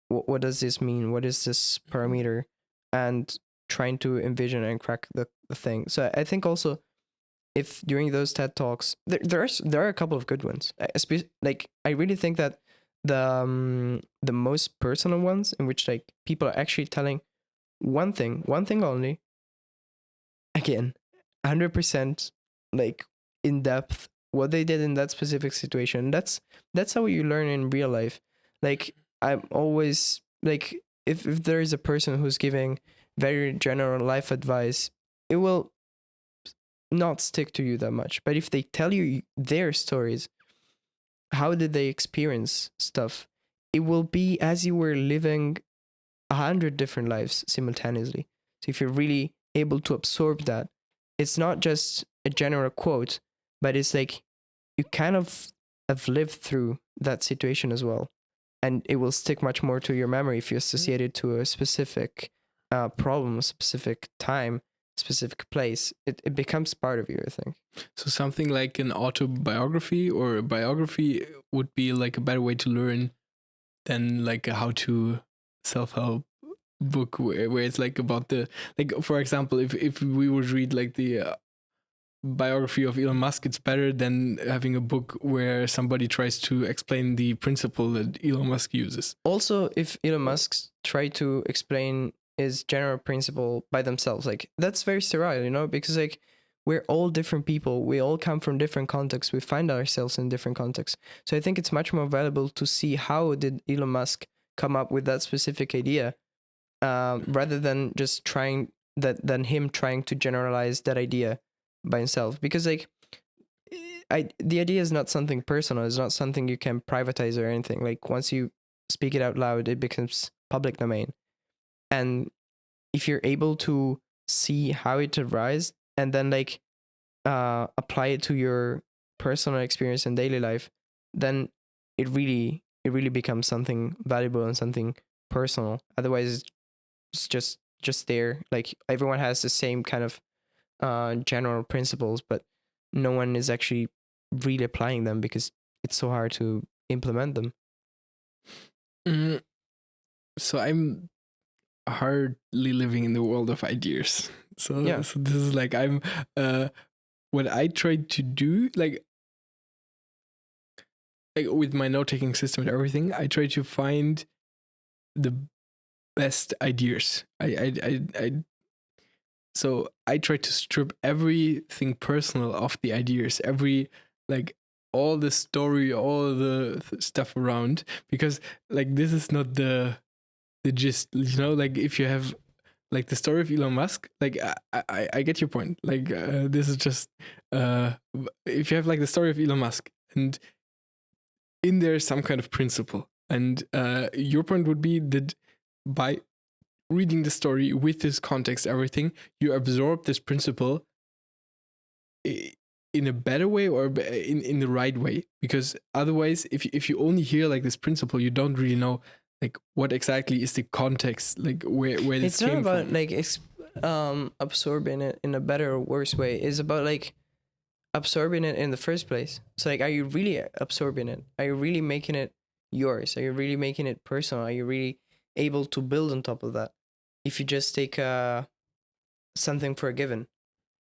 what does this mean? What is this parameter? And trying to envision and crack the thing. So I think also, if during those TED Talks, there are a couple of good ones. Like, I really think that the most personal ones, in which, like, people are actually telling one thing only, again, 100%, like, in depth, what they did in that specific situation. That's how you learn in real life. Like, I'm always like, if there is a person who's giving very general life advice, it will not stick to you that much. But if they tell you their stories, how did they experience stuff, it will be as you were living 100 different lives simultaneously. So if you're really able to absorb that, it's not just a general quote, but it's like you kind of have lived through that situation as well, and it will stick much more to your memory if you associate it to a specific problem, a specific time, specific place. It becomes part of you, I think. So something like an autobiography or a biography would be like a better way to learn than like a how-to self-help book where it's like about the, like, for example, if we would read like the biography of Elon Musk, it's better than having a book where somebody tries to explain the principle that Elon Musk uses. Also, if Elon Musk try to explain his general principle by themselves, like that's very sterile, you know, because like we're all different people, we all come from different contexts, we find ourselves in different contexts. So I think it's much more valuable to see how did Elon Musk come up with that specific idea, rather than just than him trying to generalize that idea by himself. Because like the idea is not something personal, it's not something you can privatize or anything. Like once you speak it out loud, it becomes public domain. And if you're able to see how it arises and then like apply it to your personal experience and daily life, then it really becomes something valuable and something personal. Otherwise it's just there. Like everyone has the same kind of general principles, but no one is actually really applying them because it's so hard to implement them. So I'm hardly living in the world of ideas. So, Yeah. so this is like I'm what I tried to do, like with my note-taking system and everything, I try to find the best ideas. So I try to strip everything personal off the ideas, every like all the story, all the stuff around, because like this is not the gist, you know. Like if you have like the story of Elon Musk, like I get your point. Like this is just if you have like the story of Elon Musk and in there some kind of principle, and your point would be that by reading the story with this context, everything, you absorb this principle in a better way or in the right way. Because otherwise, if you only hear like this principle, you don't really know like what exactly is the context, like where this came from. It's not about like absorbing it in a better or worse way. It's about like absorbing it in the first place. So like, are you really absorbing it? Are you really making it yours? Are you really making it personal? Are you really able to build on top of that? If you just take something for a given,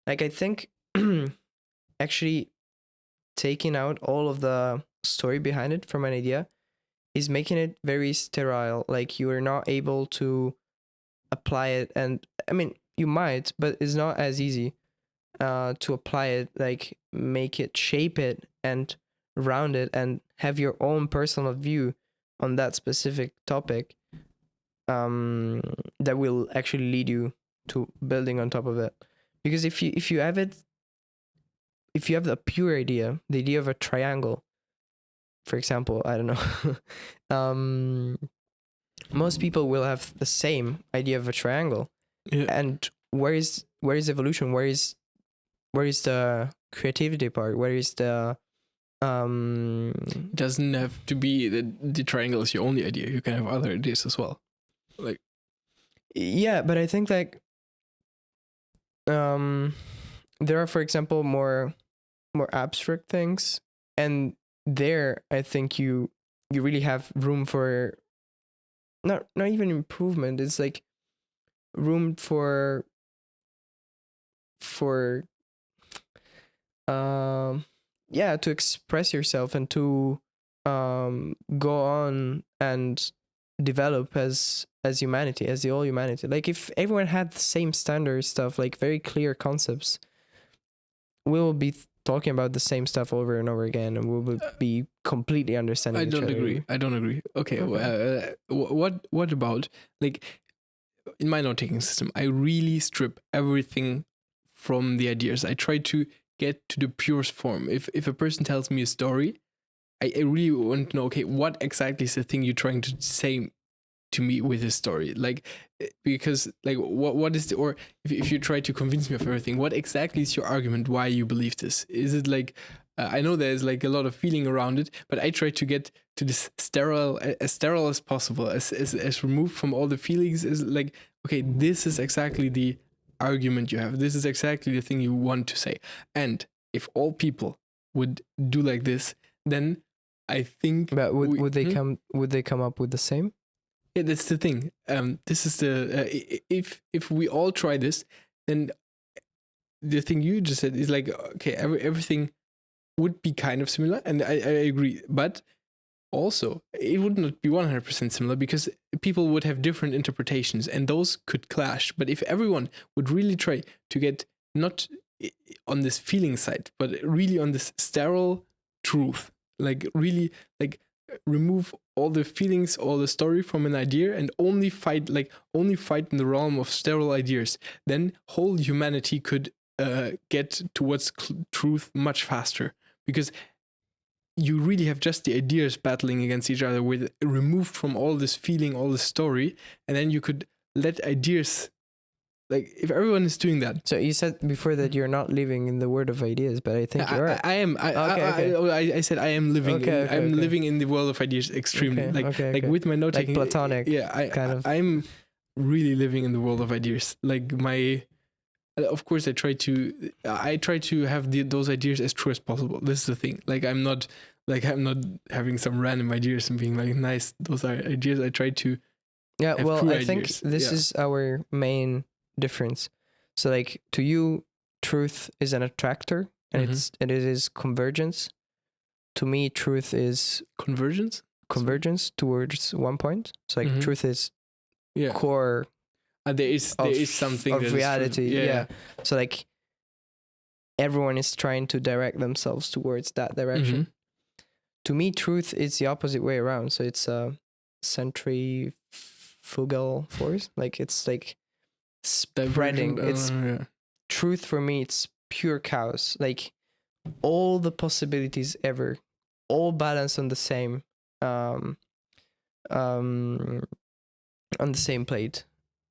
like I think actually taking out all of the story behind it from an idea is making it very sterile. Like you are not able to apply it, and I mean you might, but it's not as easy to apply it, like make it, shape it, and round it, and have your own personal view on that specific topic. That will actually lead you to building on top of it. Because if you have it, if you have the pure idea, the idea of a triangle, for example, I don't know, most people will have the same idea of a triangle. Yeah. And where is evolution? Where is the creativity part? Where is the It doesn't have to be that the triangle is your only idea. You can have other ideas as well. Like, yeah, but I think like there are, for example, more abstract things, and there I think you really have room for not even improvement. It's like room for yeah, to express yourself and to go on and develop as humanity, as the all humanity. Like if everyone had the same standard stuff, like very clear concepts, we will be talking about the same stuff over and over again, and we will be completely understanding each other. I don't agree. Okay. What about like in my note-taking system? I really strip everything from the ideas. I try to get to the purest form. If a person tells me a story, I really want to know, okay, what exactly is the thing you're trying to say to me with his story. Like, because like what is the, or if you try to convince me of everything, what exactly is your argument why you believe this? Is it like, I know there's like a lot of feeling around it, but I try to get to this sterile as possible, as removed from all the feelings, is like, okay, this is exactly the argument you have. This is exactly the thing you want to say. And if all people would do like this, then I think. But would they come up with the same? Yeah, that's the thing. This is the if we all try this, then the thing you just said is like, okay, everything would be kind of similar, and I agree, but also it would not be 100% similar because people would have different interpretations, and those could clash. But if everyone would really try to get not on this feeling side, but really on this sterile truth, like really like remove all the feelings, all the story from an idea, and only fight in the realm of sterile ideas, then whole humanity could get towards truth much faster, because you really have just the ideas battling against each other, with removed from all this feeling, all this story, and then you could let ideas, like if everyone is doing that. So you said before that you're not living in the world of ideas, but I think you are. I am. I said I am living. I'm living in the world of ideas extremely. With my note taking, like platonic. Yeah, I'm really living in the world of ideas. Like of course, I try to have those ideas as true as possible. This is the thing. I'm not having some random ideas and being like, nice, those are ideas. I try to. Yeah, well, I ideas. think this is our main difference. So, like, to you, truth is an attractor, and it is convergence. To me, truth is convergence towards one point. So, like, truth is core. There is something of reality. Yeah. So like everyone is trying to direct themselves towards that direction. To me, truth is the opposite way around. So it's a centrifugal force. Like it's like spreading. It's truth for me. It's pure chaos. Like all the possibilities ever, all balanced on the same plate.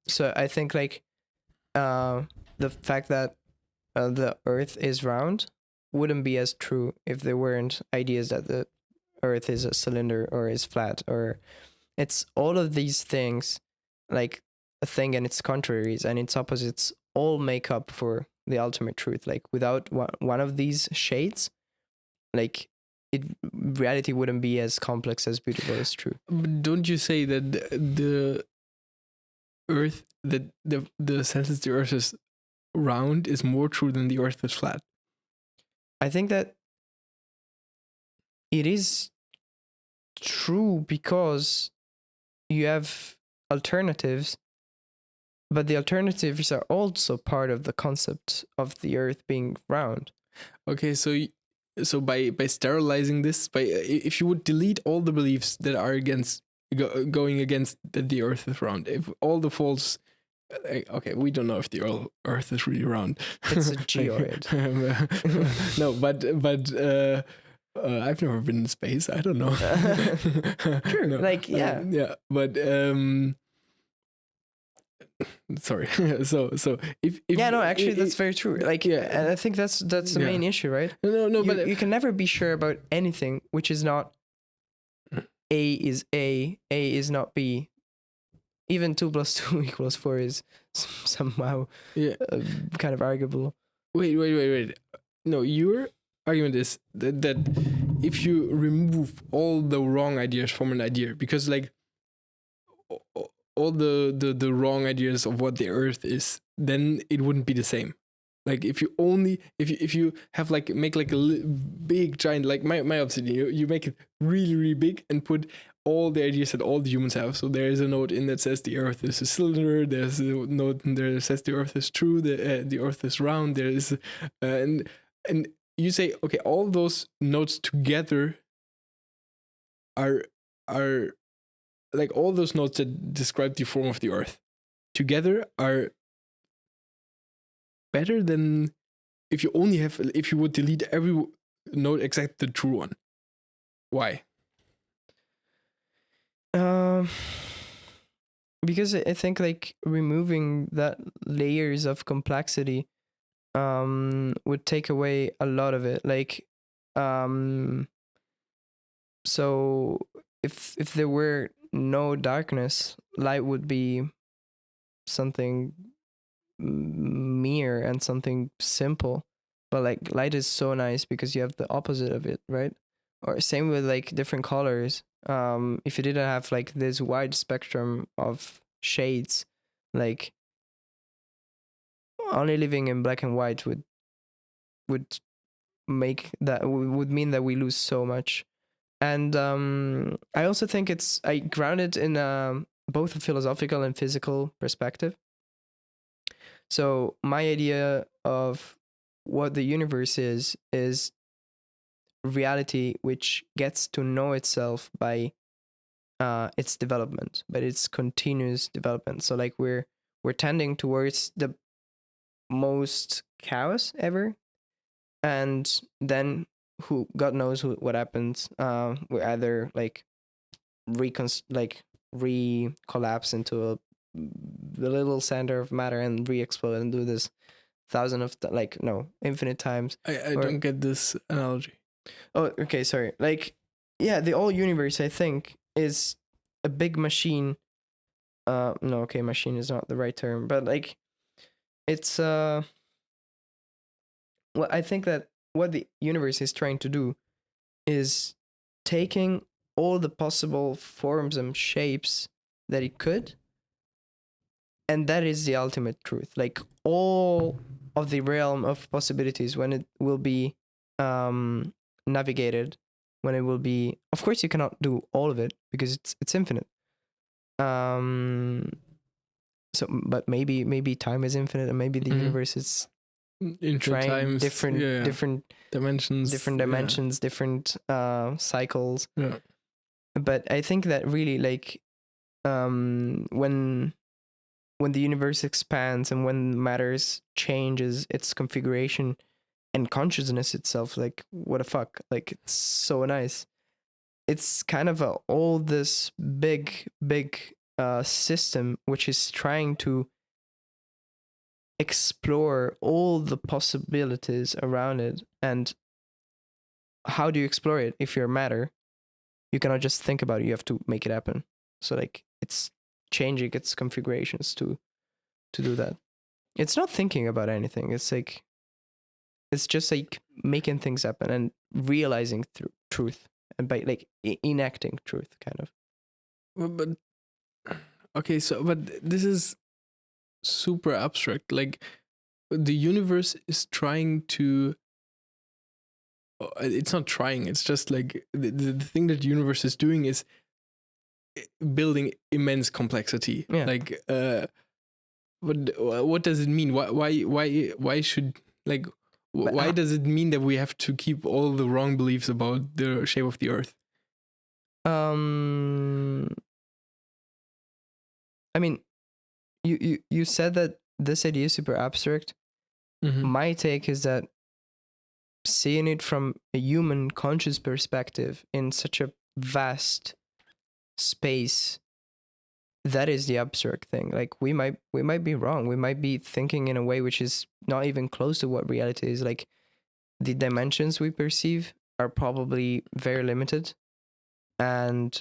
So I think like the fact that the Earth is round wouldn't be as true if there weren't ideas that the Earth is a cylinder or is flat, or it's all of these things, like a thing and its contraries and its opposites all make up for the ultimate truth. Like without one of these shades, like reality wouldn't be as complex, as beautiful as true. But don't you say that the Earth, that the sense that the Earth is round is more true than the Earth is flat? I think that it is true because you have alternatives, but the alternatives are also part of the concept of the Earth being round. Okay, so by sterilizing this, if you would delete all the beliefs that are going against that the Earth is round, if all the false, okay, we don't know if the Earth is really round. It's a geoid. No, but I've never been in space. I don't know. True. No. But sorry. so if actually that's very true. And I think that's the main issue, right? No, but you can never be sure about anything which is not A is A is not B. Even 2 + 2 = 4 is somehow kind of arguable. Wait. No, your argument is that if you remove all the wrong ideas from an idea, because like all the wrong ideas of what the Earth is, then it wouldn't be the same. Like if you have like make like a big giant, like my obsidian, you make it really really big and put all the ideas that all the humans have. So there is a note in that says the Earth is a cylinder. There's a note in there that says the Earth is true. The Earth is round. There is and you say, okay, all those notes together are like all those notes that describe the form of the Earth together are better than if you would delete every note except the true one. Why? because I think like removing that layers of complexity would take away a lot of it. Like so if there were no darkness, light would be something mere and something simple. But like light is so nice because you have the opposite of it, right? Or same with like different colors. If you didn't have like this wide spectrum of shades, like only living in black and white would make that would mean that we lose so much. And I also think I ground it in both a philosophical and physical perspective. So my idea of what the universe is reality which gets to know itself by its development, but its continuous development. So like we're tending towards the most chaos ever, and then who God knows what happens. We either like re-collapse into the little center of matter and re-explode and do this infinite times. I don't get this analogy. Oh, okay, sorry. Like, yeah, the whole universe, I think, is a big machine. No, okay, machine is not the right term, but like, it's well, I think that what the universe is trying to do is taking all the possible forms and shapes that it could, and that is the ultimate truth. Like all of the realm of possibilities when it will be navigated, when it will be, of course you cannot do all of it because it's infinite. So but maybe time is infinite, and maybe the universe is Infinite trying times, different dimensions, different cycles. Yeah. But I think that really like when the universe expands and when matters changes its configuration and consciousness itself, like what the fuck, like it's so nice. It's kind of all this big system which is trying to explore all the possibilities around it. And how do you explore it? If you're matter, you cannot just think about it, you have to make it happen. So like it's changing its configurations to do that. It's not thinking about anything. It's like it's just like making things happen and realizing truth, and by like enacting truth, kind of. But okay, so but this is super abstract. Like the universe is trying to. It's not trying. It's just like the thing that the universe is doing is building immense complexity. Yeah. Like what does it mean? Why should like why does it mean that we have to keep all the wrong beliefs about the shape of the earth? I mean, you said that this idea is super abstract. My take is that seeing it from a human conscious perspective in such a vast space, that is the abstract thing. Like we might be wrong. We might be thinking in a way which is not even close to what reality is. Like the dimensions we perceive are probably very limited, and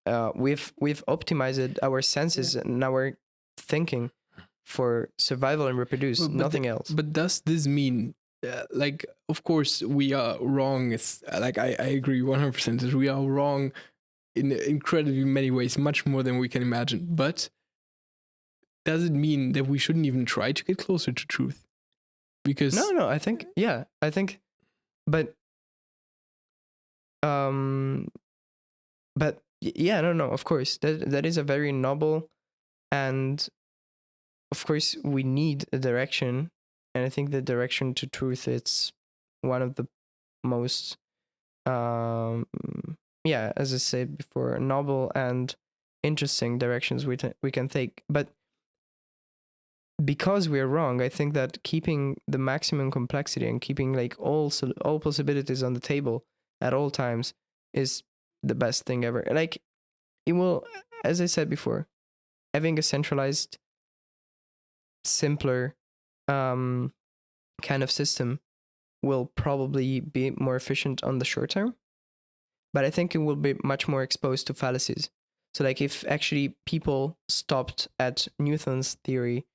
we've optimized our senses and our thinking for survival and reproduce, nothing else. But does this mean like of course we are wrong? It's like I agree 100% that we are wrong in incredibly many ways, much more than we can imagine. But does it mean that we shouldn't even try to get closer to truth? Because no, I think but yeah, no, of course that is a very noble, and of course we need a direction, and I think the direction to truth, it's one of the most as I said before, noble and interesting directions we can take. But because we're wrong, I think that keeping the maximum complexity and keeping like all possibilities on the table at all times is the best thing ever. Like it will, as I said before, having a centralized, simpler kind of system will probably be more efficient on the short term, but I think it will be much more exposed to fallacies. So like if actually people stopped at Newton's theory,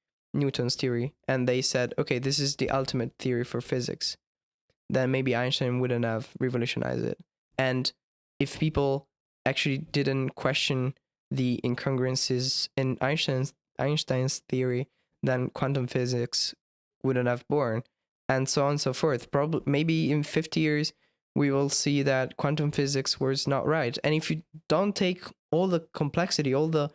and they said, okay, this is the ultimate theory for physics, then maybe Einstein wouldn't have revolutionized it. And if people actually didn't question the incongruences in Einstein's theory, then quantum physics wouldn't have born, and so on and so forth. Probably maybe in 50 years we will see that quantum physics was not right. And if you don't take all the complexity, all the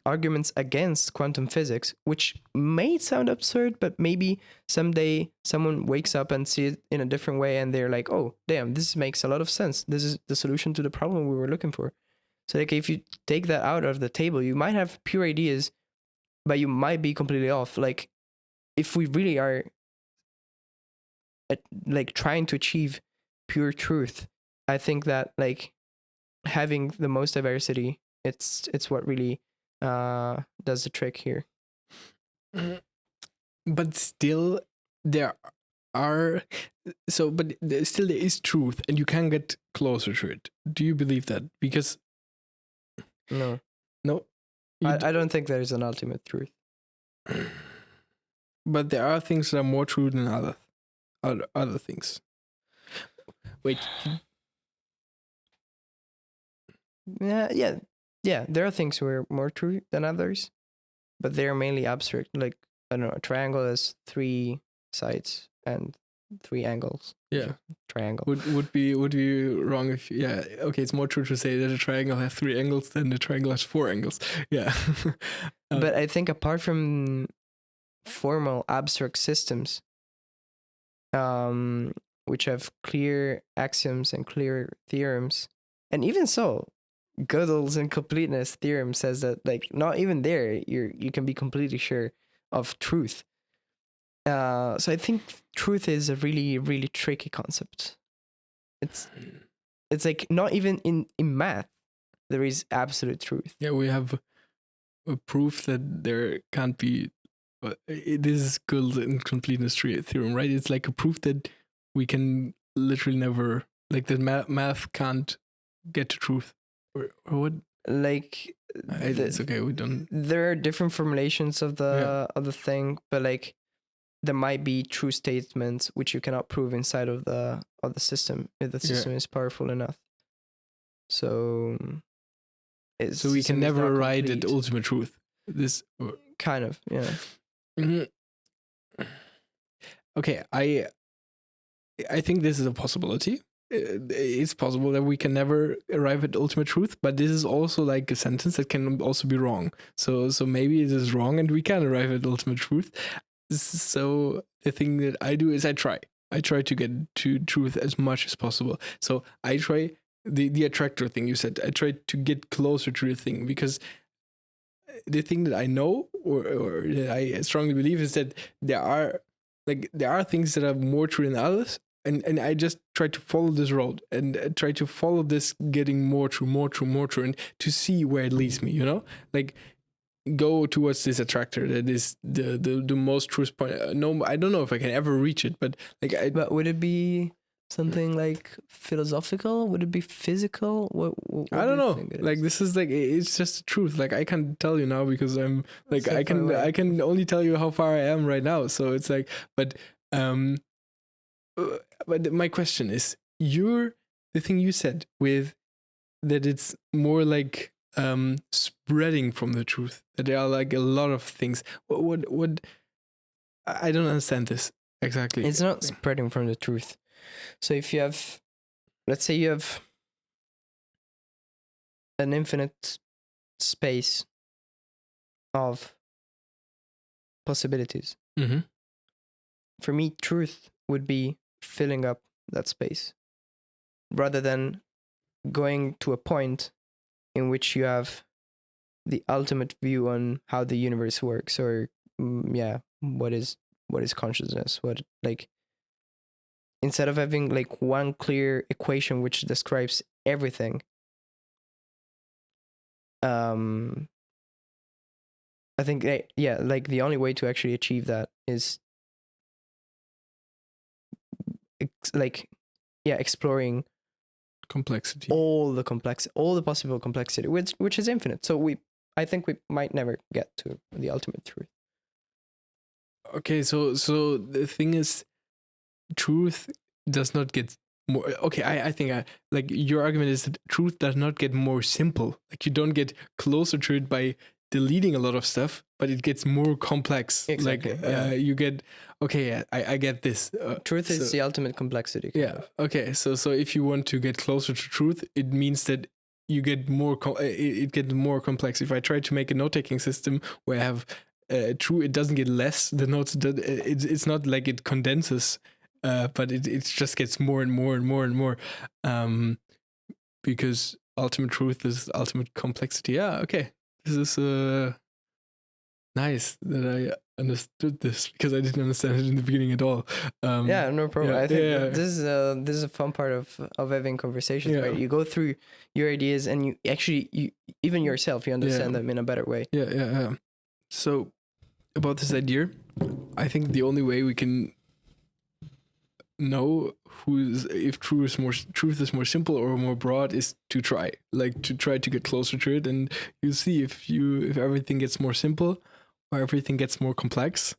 arguments against quantum physics, which may sound absurd, but maybe someday someone wakes up and sees it in a different way, and they're like, "Oh, damn, this makes a lot of sense. This is the solution to the problem we were looking for." So, like, if you take that out of the table, you might have pure ideas, but you might be completely off. Like, if we really are like trying to achieve pure truth, I think that like having the most diversity, it's what really does the trick here. But still, there are but still there is truth, and you can get closer to it. Do you believe that? Because No, you I don't think there's an ultimate truth. But there are things that are more true than other things. Wait. Yeah. There are things who are more true than others, but they're mainly abstract. Like, I don't know, a triangle has 3 sides and 3 angles. Yeah. Triangle. Would be wrong if okay, it's more true to say that a triangle has 3 angles than a triangle has 4 angles. Yeah. But I think apart from formal abstract systems, which have clear axioms and clear theorems, and even so, Gödel's incompleteness theorem says that like not even there you can be completely sure of truth. So I think truth is a really, really tricky concept. It's like not even in math there is absolute truth. Yeah, we have a proof that there can't be. This is Gödel's incompleteness theorem, right? It's like a proof that we can literally never, like that math can't get to truth. Or what? Like it's okay. We don't. There are different formulations of the thing, but like there might be true statements which you cannot prove inside of the system if the system is powerful enough. So we can never arrive at ultimate truth. This kind of, yeah. Mm-hmm. Okay, I think this is a possibility. It's possible that we can never arrive at ultimate truth, but this is also like a sentence that can also be wrong. So maybe it is wrong and we can arrive at ultimate truth. So the thing that I do is I try to get to truth as much as possible. So I try the attractor thing you said. I try to get closer to the thing, because the thing that I know or that I strongly believe is that there are things that are more true than others. And I just try to follow this road and try to follow this getting more true, and to see where it leads me, like go towards this attractor that is the most truest point. No, I don't know if I can ever reach it, but like But would it be something like philosophical? Would it be physical? What I don't know. Like this is like it's just the truth. Like I can't tell you now because I'm like so I can only tell you how far I am right now. So it's like, but my question is, the thing you said with that it's more like spreading from the truth, that there are like a lot of things. What I don't understand this exactly. It's not spreading from the truth. So if you have, let's say you have an infinite space of possibilities. Mm-hmm. For me, truth would be filling up that space rather than going to a point in which you have the ultimate view on how the universe works, or what is consciousness, what, like, instead of having like one clear equation which describes everything, I think like the only way to actually achieve that is exploring Complexity. all the possible complexity, which is infinite. So I think we might never get to the ultimate truth. Okay, so the thing is, truth does not get more. Okay, I think like your argument is that truth does not get more simple. Like you don't get closer to it by deleting a lot of stuff, but it gets more complex. Exactly, Like you get I get this. Truth is the ultimate complexity. Yeah. Okay. So if you want to get closer to truth, it means that you get more. It gets more complex. If I try to make a note-taking system where I have true, it doesn't get less. The notes. It's not like it condenses, but it just gets more and more and more and more. Because ultimate truth is ultimate complexity. Yeah. Okay. This is nice that I understood this, because I didn't understand it in the beginning at all. Yeah, no problem. Yeah, I think yeah. this is a fun part of having conversations, Yeah. right? You go through your ideas and you even yourself, you understand them in a better way. Yeah. So about this idea, I think the only way we can know if truth is more simple or more broad is to try to get closer to it, and you see if everything gets more simple or everything gets more complex.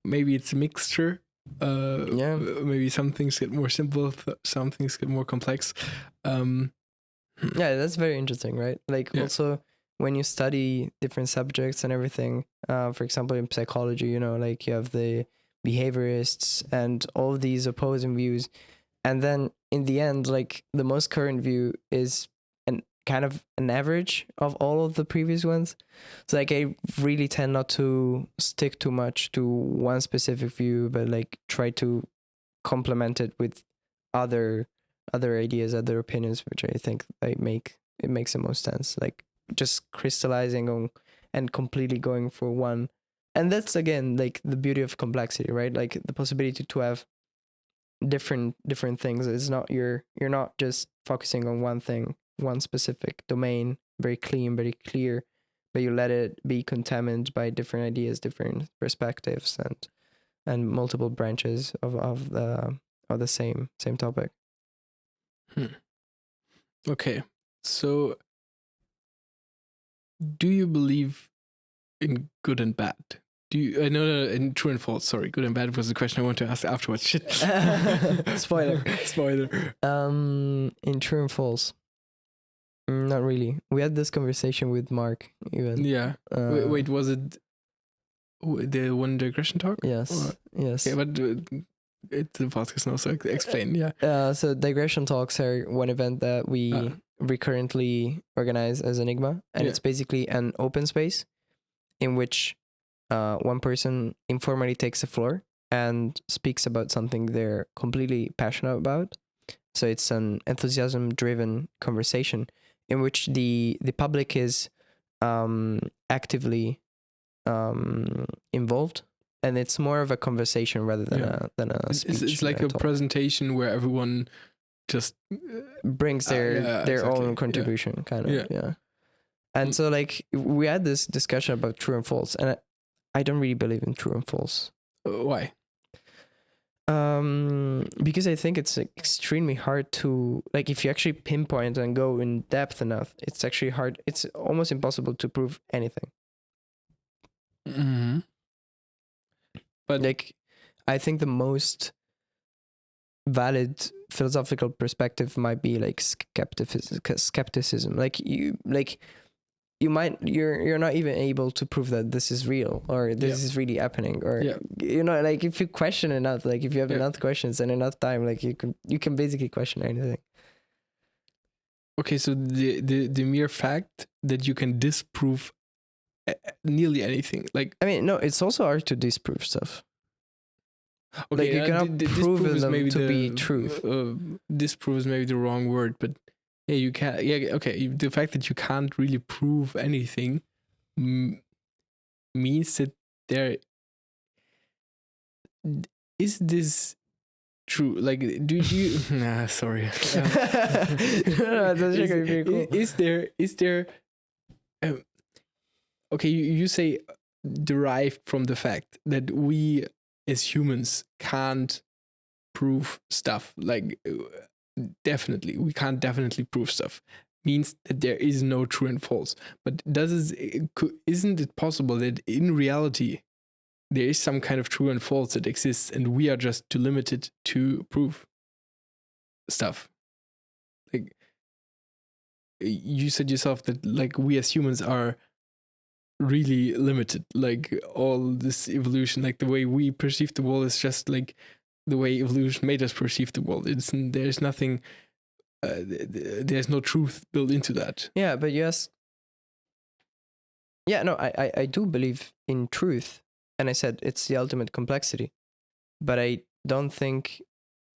Maybe it's a mixture. Maybe some things get more simple, some things get more complex. Yeah, that's very interesting, right? Like also when you study different subjects and everything, for example, in psychology, you know, like you have the behaviorists and all these opposing views. And then in the end, like the most current view is an average of all of the previous ones. So like I really tend not to stick too much to one specific view, but like try to complement it with other ideas, other opinions, which I think it makes the most sense. Like just crystallizing on and completely going for one. And that's again like the beauty of complexity, right? Like the possibility to have different things. It's not you're not just focusing on one thing, one specific domain, very clean, very clear, but you let it be contaminated by different ideas, different perspectives, and multiple branches of the same topic. Okay, so do you believe in good and bad? Do you? I know in true and false. Sorry, good and bad was the question I want to ask afterwards. Shit. Spoiler. In true and false, not really. We had this conversation with Mark even. Yeah. Wait, was it the one digression talk? Yes. Or? Yes. Okay, but it's a podcast now, so explain. Yeah. So digression talks are one event that we recurrently organize as Enigma, and it's basically an open space in which one person informally takes the floor and speaks about something they're completely passionate about. So it's an enthusiasm-driven conversation in which the public is actively involved, and it's more of a conversation rather than a speech. It's like a presentation where everyone just brings their own contribution, kind of. Yeah. And so like we had this discussion about true and false, and I don't really believe in true and false. Why? Because I think it's extremely hard to, like, if you actually pinpoint and go in depth enough, it's actually hard. It's almost impossible to prove anything. Mm-hmm. But like, I think the most valid philosophical perspective might be like skepticism. Like you're not even able to prove that this is real or this is really happening, or you know, like if you question enough, like if you have enough questions and enough time, like you can basically question anything. Okay, so the mere fact that you can disprove nearly anything, like, I mean, no, it's also hard to disprove stuff. Okay, like you cannot prove them to be truth. Disprove is maybe the wrong word, but yeah, you can't. Yeah, okay. The fact that you can't really prove anything means that there is this true. Like, do you? Nah, sorry. Is there? Okay, you say derived from the fact that we as humans can't prove stuff. Like, definitely, we can't definitely prove stuff. Means that there is no true and false. But isn't it possible that in reality there is some kind of true and false that exists, and we are just too limited to prove stuff? Like, you said yourself that like we as humans are really limited. Like, all this evolution, like the way we perceive the world is just like the way evolution made us perceive the world. There's nothing. There's no truth built into that. Yeah, but yes. Yeah, no, I do believe in truth. And I said it's the ultimate complexity. But I don't think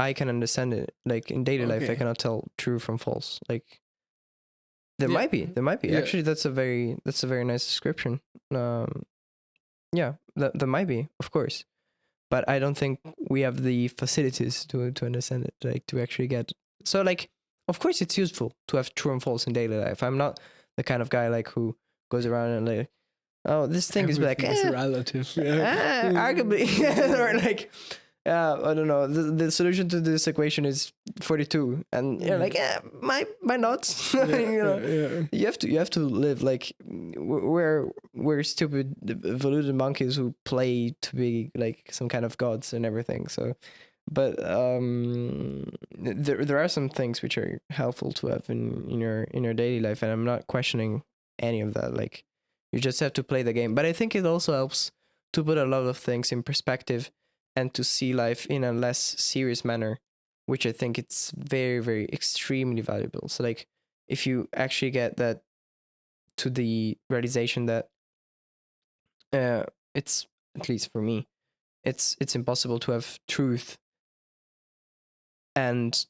I can understand it. Like in daily life, I Okay. cannot tell true from false. Like there Yeah. might be. Yeah. Actually, that's a very nice description. Yeah, that might be, of course. But I don't think we have the facilities to understand it, like to actually get. So like, of course, it's useful to have true and false in daily life. I'm not the kind of guy like who goes around and like, oh, this thing is like, Everything is relative. Yeah. arguably, or like, I don't know. The solution to this equation is 42, and you're like, my not. You know, yeah. you have to live like we're stupid evoluted monkeys who play to be like some kind of gods and everything. So, but there are some things which are helpful to have in your daily life, and I'm not questioning any of that. Like, you just have to play the game. But I think it also helps to put a lot of things in perspective and to see life in a less serious manner, which I think it's very, very extremely valuable. So like if you actually get that to the realization that it's, at least for me, it's impossible to have truth and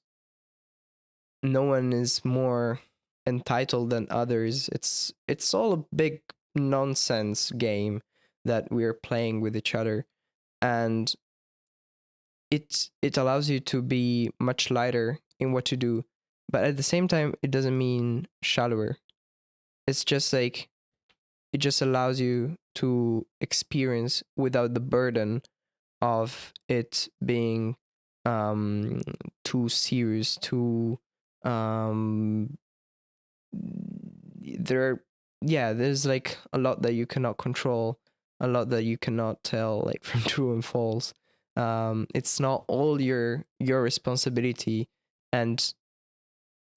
no one is more entitled than others. It's all a big nonsense game that we're playing with each other, and it allows you to be much lighter in what you do, but at the same time it doesn't mean shallower. It's just like it just allows you to experience without the burden of it being too serious, too there there's like a lot that you cannot control, a lot that you cannot tell like from true and false. It's not all your responsibility, and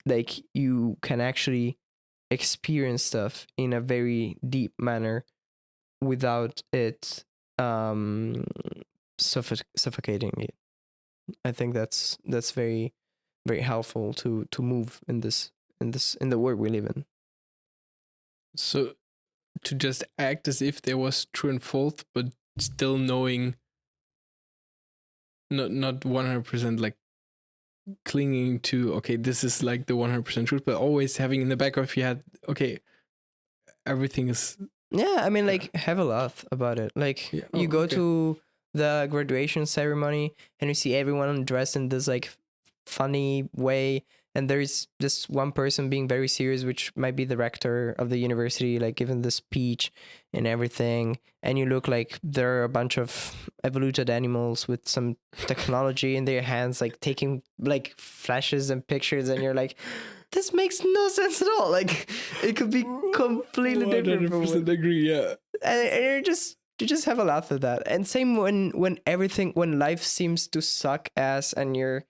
like you can actually experience stuff in a very deep manner without it suffocating you. I think that's very, very helpful to move in the world we live in. So to just act as if there was true and false, but still knowing, not 100% like clinging to, okay, this is like the 100% truth, but always having in the back of your head, okay, everything is. Yeah, I mean, like, have a laugh about it. Like, Yeah. you Oh, go okay. to the graduation ceremony and you see everyone dressed in this like funny way, and there's this one person being very serious, which might be the rector of the university, like giving the speech and everything, and you look like there are a bunch of evoluted animals with some technology in their hands, like taking like flashes and pictures, and you're like, this makes no sense at all. Like, it could be completely different from 100% agree, yeah. and you just have a laugh at that. And same when everything, when life seems to suck ass and you're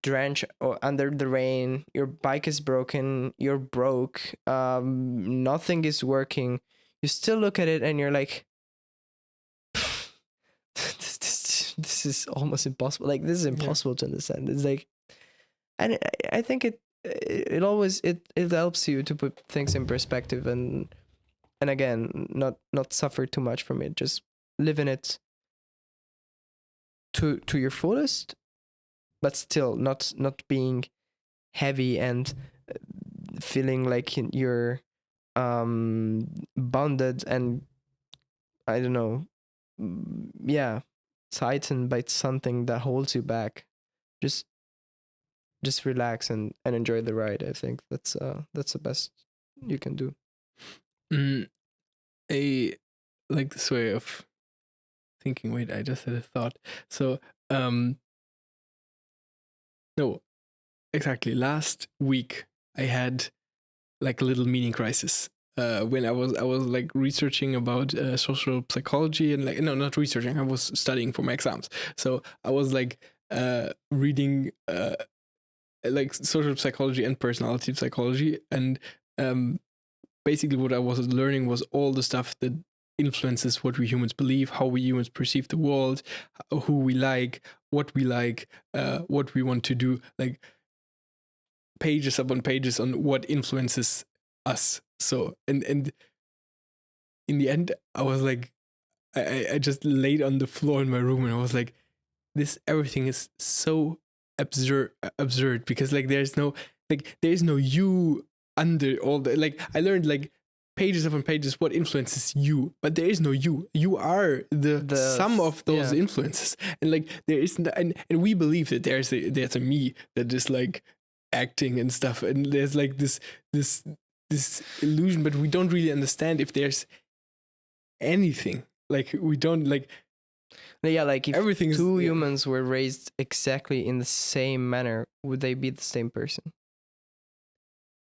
drenched or under the rain, your bike is broken, you're broke, nothing is working, you still look at it and you're like, this is almost impossible. Like, this is impossible to understand. It's like, and I think it always it helps you to put things in perspective, and again, not suffer too much from it. Just live in it to your fullest, but still not being heavy and feeling like you're bonded and, I don't know, yeah, tightened by something that holds you back. Just relax and enjoy the ride. I think that's the best you can do. Mm, I like this way of thinking. Wait, I just had a thought. So, no, exactly. Last week I had like a little meaning crisis. When I was like researching about social psychology and like no, not researching. I was studying for my exams. So I was like reading like social psychology and personality psychology, and basically what I was learning was all the stuff that influences what we humans believe, how we humans perceive the world, who we like, what we want to do, like pages upon pages on what influences us. So and in the end, I was like, I just laid on the floor in my room and I was like, this everything is so absurd because like there's no you under all the like I learned like pages upon pages what influences you, but there is no you are the sum of those influences, and like there is and we believe that there's a me that is like acting and stuff, and there's like this illusion, but we don't really understand if there's anything, like we don't like like if everything two humans were raised exactly in the same manner, would they be the same person?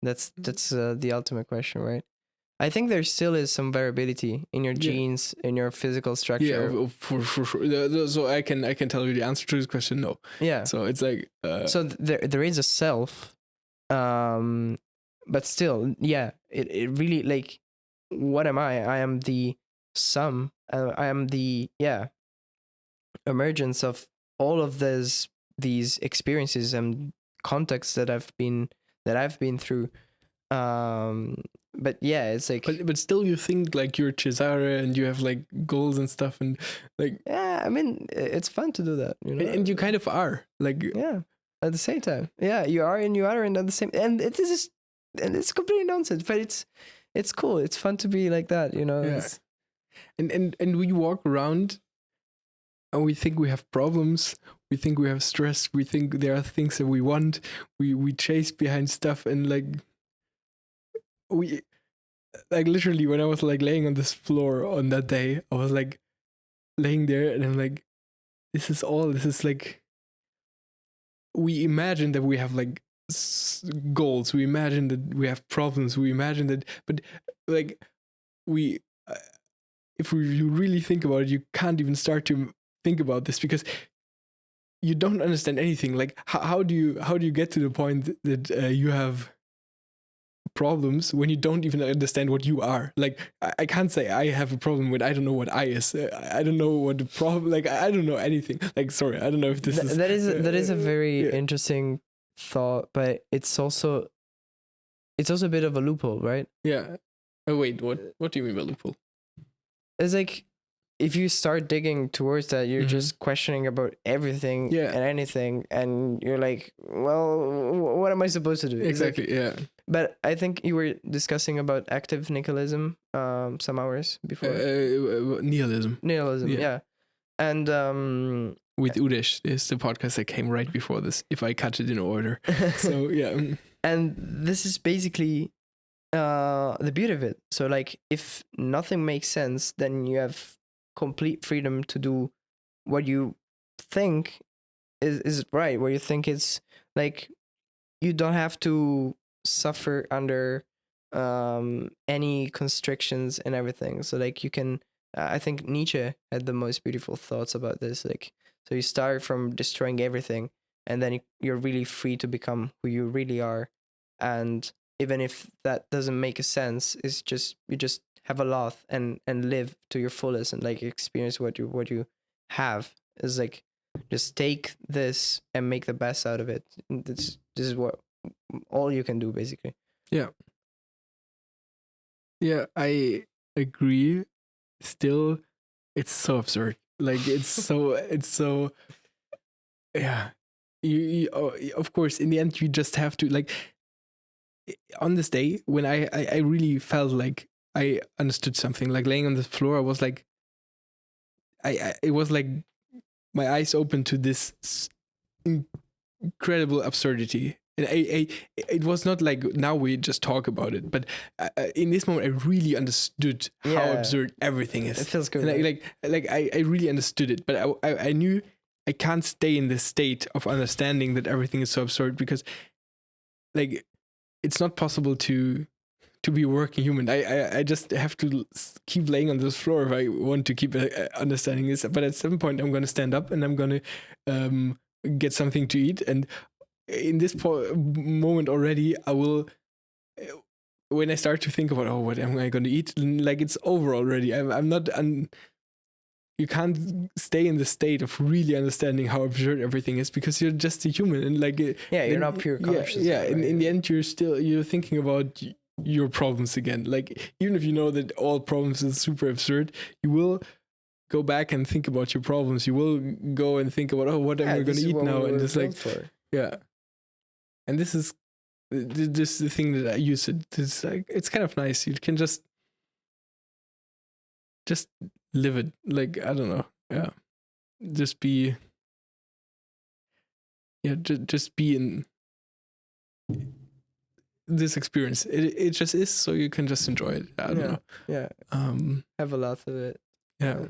That's the ultimate question, right? I think there still is some variability in your genes, in your physical structure. Yeah, for sure. So I can tell you the answer to this question. No. Yeah. So it's like. So there is a self, but still, yeah. It really like, what am I? I am the sum. I am the emergence of all of these experiences and contexts that I've been through. But yeah, it's like, but still you think like you're Cesare and you have like goals and stuff, and like, yeah, I mean, it's fun to do that, you know. And you kind of are like, yeah, at the same time, yeah, you are and you are, and at the same, and it is just, and it's completely nonsense, but it's cool, it's fun to be like that, you know. Yeah. And we walk around and we think we have problems, we think we have stress, we think there are things that we want, we chase behind stuff, and like we like literally when I was like laying on this floor on that day, I was like laying there and I'm like, this is like, we imagine that we have like goals, we imagine that we have problems, we imagine that, but like we if you really think about it, you can't even start to think about this because you don't understand anything. Like how do you get to the point that you have problems when you don't even understand what you are? Like I can't say I have a problem when I don't know what I is. I don't know what the problem. Like I don't know anything. Like sorry, I don't know if this is that is a very interesting thought, but it's also a bit of a loophole, right? Yeah. Oh wait, what do you mean by loophole? It's like, if you start digging towards that, you're just questioning about everything and anything, and you're like, well, what am I supposed to do? Exactly, like, yeah. But I think you were discussing about active nihilism some hours before. Nihilism, yeah. And with Udesh is the podcast that came right before this, if I cut it in order. So yeah. And this is basically the beauty of it. So like, if nothing makes sense, then you have complete freedom to do what you think is right, what you think is like, you don't have to suffer under any constrictions and everything. So like, you can I think Nietzsche had the most beautiful thoughts about this. Like, so you start from destroying everything, and then you're really free to become who you really are. And even if that doesn't make a sense, it's just, you just have a laugh and live to your fullest and like experience what you have. Is like, just take this and make the best out of it. This is what all you can do, basically. Yeah, I agree. Still, it's so absurd. Like it's so yeah. You of course in the end you just have to, like, on this day when I really felt like I understood something, like laying on the floor, I was like, I it was like my eyes opened to this incredible absurdity, And it was not like now we just talk about it, but in this moment I really understood how Yeah. absurd everything is. It feels good. And right? I really understood it, but I knew I can't stay in this state of understanding that everything is so absurd, because like it's not possible to be a working human. I just have to keep laying on this floor if I want to keep understanding this. But at some point I'm going to stand up and I'm going to get something to eat. And in this moment already, I will, when I start to think about, oh, what am I going to eat? Like it's over already. I'm not, you can't stay in the state of really understanding how absurd everything is, because you're just a human. And like, Yeah, you're not pure conscious. Yeah. right? In the end, you're thinking about your problems again. Like, even if you know that all problems is super absurd, you will go back and think about your problems. You will go and think about, oh, what am I going to eat now? And it's like, yeah. And this is the thing that I use. It's like, it's kind of nice. You can just live it. Like, I don't know. Yeah. Just be in this experience. It just is, so you can just enjoy it. I don't know. Yeah. Have a laugh of it. Yeah.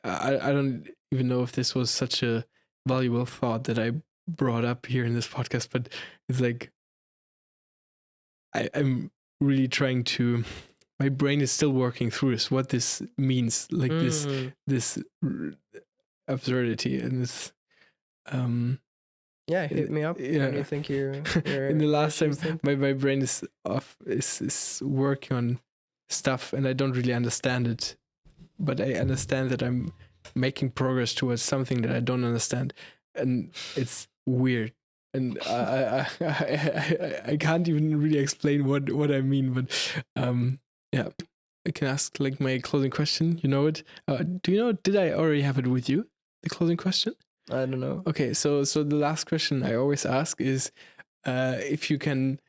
I don't even know if this was such a valuable thought that I brought up here in this podcast, but it's like I'm really trying to. My brain is still working through this. What this means, like this absurdity and this. Yeah, hit me up. Yeah, when you think you're in the last time my brain is working on stuff and I don't really understand it, but I understand that I'm making progress towards something that I don't understand, and it's weird, and I can't even really explain what I mean, but yeah, I can ask like my closing question. You know it? Do you know? Did I already have it with you? The closing question? I don't know. Okay, so the last question I always ask is, if you can,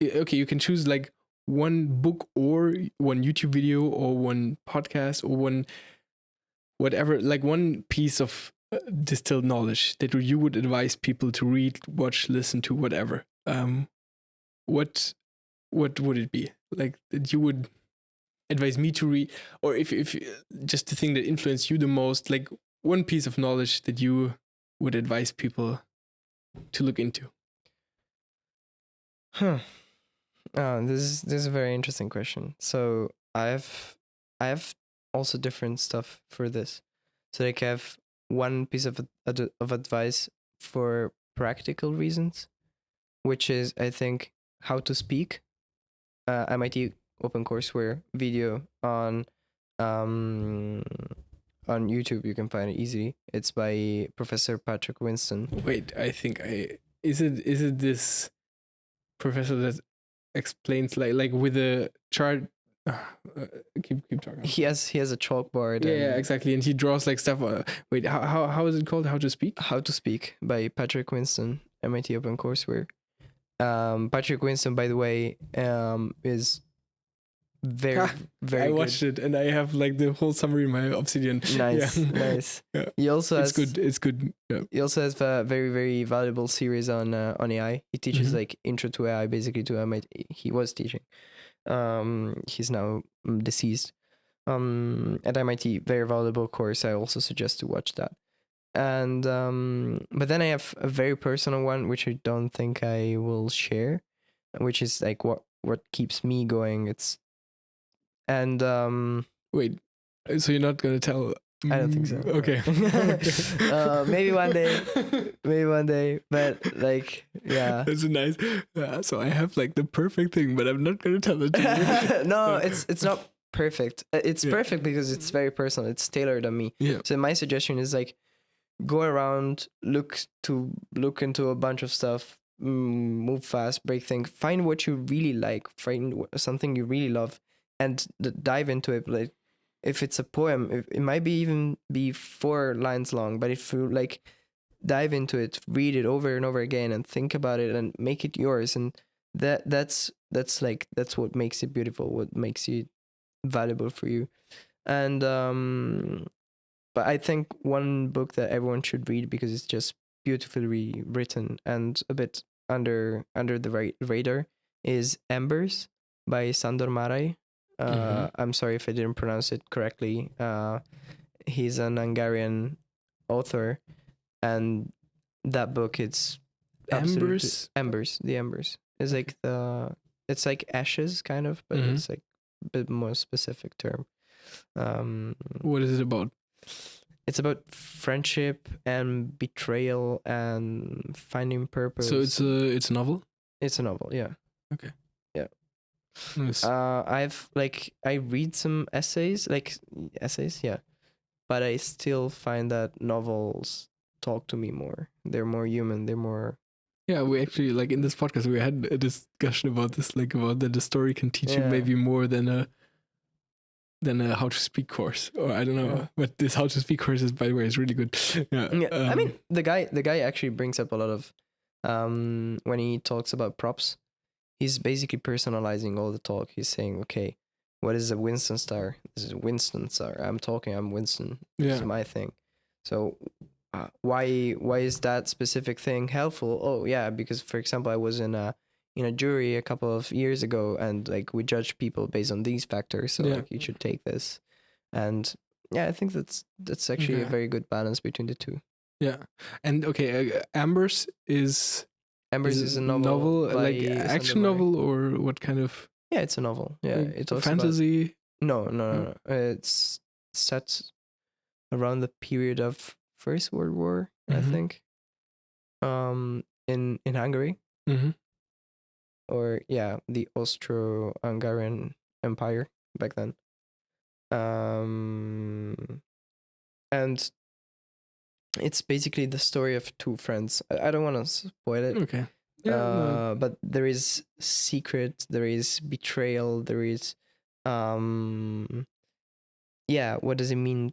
okay, you can choose like one book or one YouTube video or one podcast or one whatever, like one piece of distilled knowledge that you would advise people to read, watch, listen to, whatever. What would it be? Like that you would advise me to read, or if just the thing that influenced you the most, like one piece of knowledge that you would advise people to look into? This is a very interesting question. So I have also different stuff for this. So like I have one piece of advice for practical reasons, which is I think how to speak. MIT OpenCourseWare video on YouTube. You can find it easily. It's by Professor Patrick Winston. Wait, I think is it this professor that explains like with a chart? Keep talking. He has a chalkboard. Yeah, exactly, and he draws like stuff. Wait, how is it called? How to speak? How to Speak by Patrick Winston, MIT OpenCourseWare. Patrick Winston, by the way, is very very. I watched it and I have like the whole summary in my Obsidian. Nice, yeah. nice. Yeah. He also has. It's good. Yeah. He also has a very very valuable series on AI. He teaches like intro to AI, basically to MIT. He was teaching. He's now deceased. At MIT, very valuable course. I also suggest to watch that. And but then I have a very personal one which I don't think I will share, which is like what keeps me going. It's and wait, so you're not gonna tell? I don't think so. Okay. Maybe one day, but like yeah. That's a nice. So I have like the perfect thing, but I'm not gonna tell it to you. No, it's not perfect. It's perfect because it's very personal. It's tailored on me. Yeah. So my suggestion is like, go around, look into a bunch of stuff, move fast, break things, find what you really like, find something you really love, and dive into it. Like if it's a poem, it might even be 4 lines long, but if you like dive into it, read it over and over again, and think about it, and make it yours, and that's what makes it beautiful, what makes it valuable for you, and but I think one book that everyone should read because it's just beautifully written and a bit under the radar is Embers by Sandor Marai. I'm sorry if I didn't pronounce it correctly. He's an Hungarian author, and that book, it's absolutely Embers. The embers is Okay. like it's like ashes kind of, but Mhm. it's like a bit more specific term. What is it about? It's about friendship and betrayal and finding purpose. So it's a novel. It's a novel, yeah. Nice. I read some essays, yeah, but I still find that novels talk to me more. They're more human. They're more. Yeah, we actually like in this podcast we had a discussion about this, like about that the story can teach you Yeah. maybe more than a how to speak course, or I don't know. Yeah. But this how to speak course is, by the way, is really good. Yeah, Yeah, I mean, the guy actually brings up a lot of when he talks about props, he's basically personalizing all the talk. He's saying, okay, what is a Winston star? This is Winston star. I'm Winston. This is Yeah. my thing. So why is that specific thing helpful? Oh yeah, because for example, I was in a jury a couple of years ago, and like we judge people based on these factors. So Yeah. like you should take this, and yeah, I think that's actually a Okay. very good balance between the two. Yeah, and okay, Ambers is Embers is a novel, by like Sandor action Marai. novel, or what kind of Yeah, it's a novel. Yeah, like, it talks about fantasy? no. It's set around the period of First World War, I Mhm. think. In Hungary, Mm-hmm. or yeah, the Austro-Hungarian Empire back then. And it's basically the story of two friends. I don't want to spoil it. Okay. Yeah. No. But there is secret, there is betrayal, there is yeah, what does it mean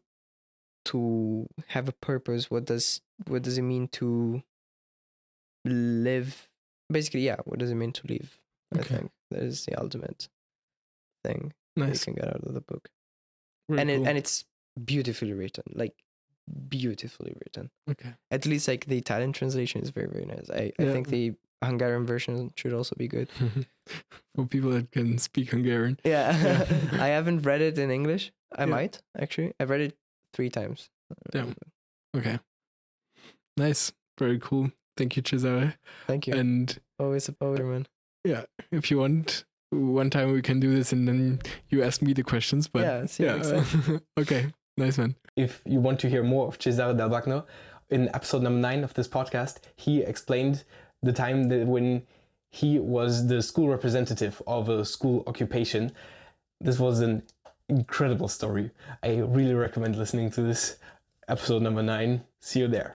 to have a purpose? What does it mean to live? Basically, yeah, what does it mean to live? I Okay. think that is the ultimate thing you Nice. can get out of the book. Very cool. And it's beautifully written, like beautifully written. Okay. At least like the Italian translation is very, very nice. I think the Hungarian version should also be good. For people that can speak Hungarian. Yeah. Yeah. I haven't read it in English. I Yeah. might, actually. I've read it 3 times. Damn. Okay. Nice. Very cool. Thank you, Cesare. Thank you. And Always a pleasure, man. yeah, if you want, one time we can do this and then you ask me the questions. But Yeah, see you next time. Okay. Nice, man. If you want to hear more of Cesare Dalbagno, in episode number 9 of this podcast, he explained the time when he was the school representative of a school occupation. This was an incredible story. I really recommend listening to this. Episode number 9. See you there.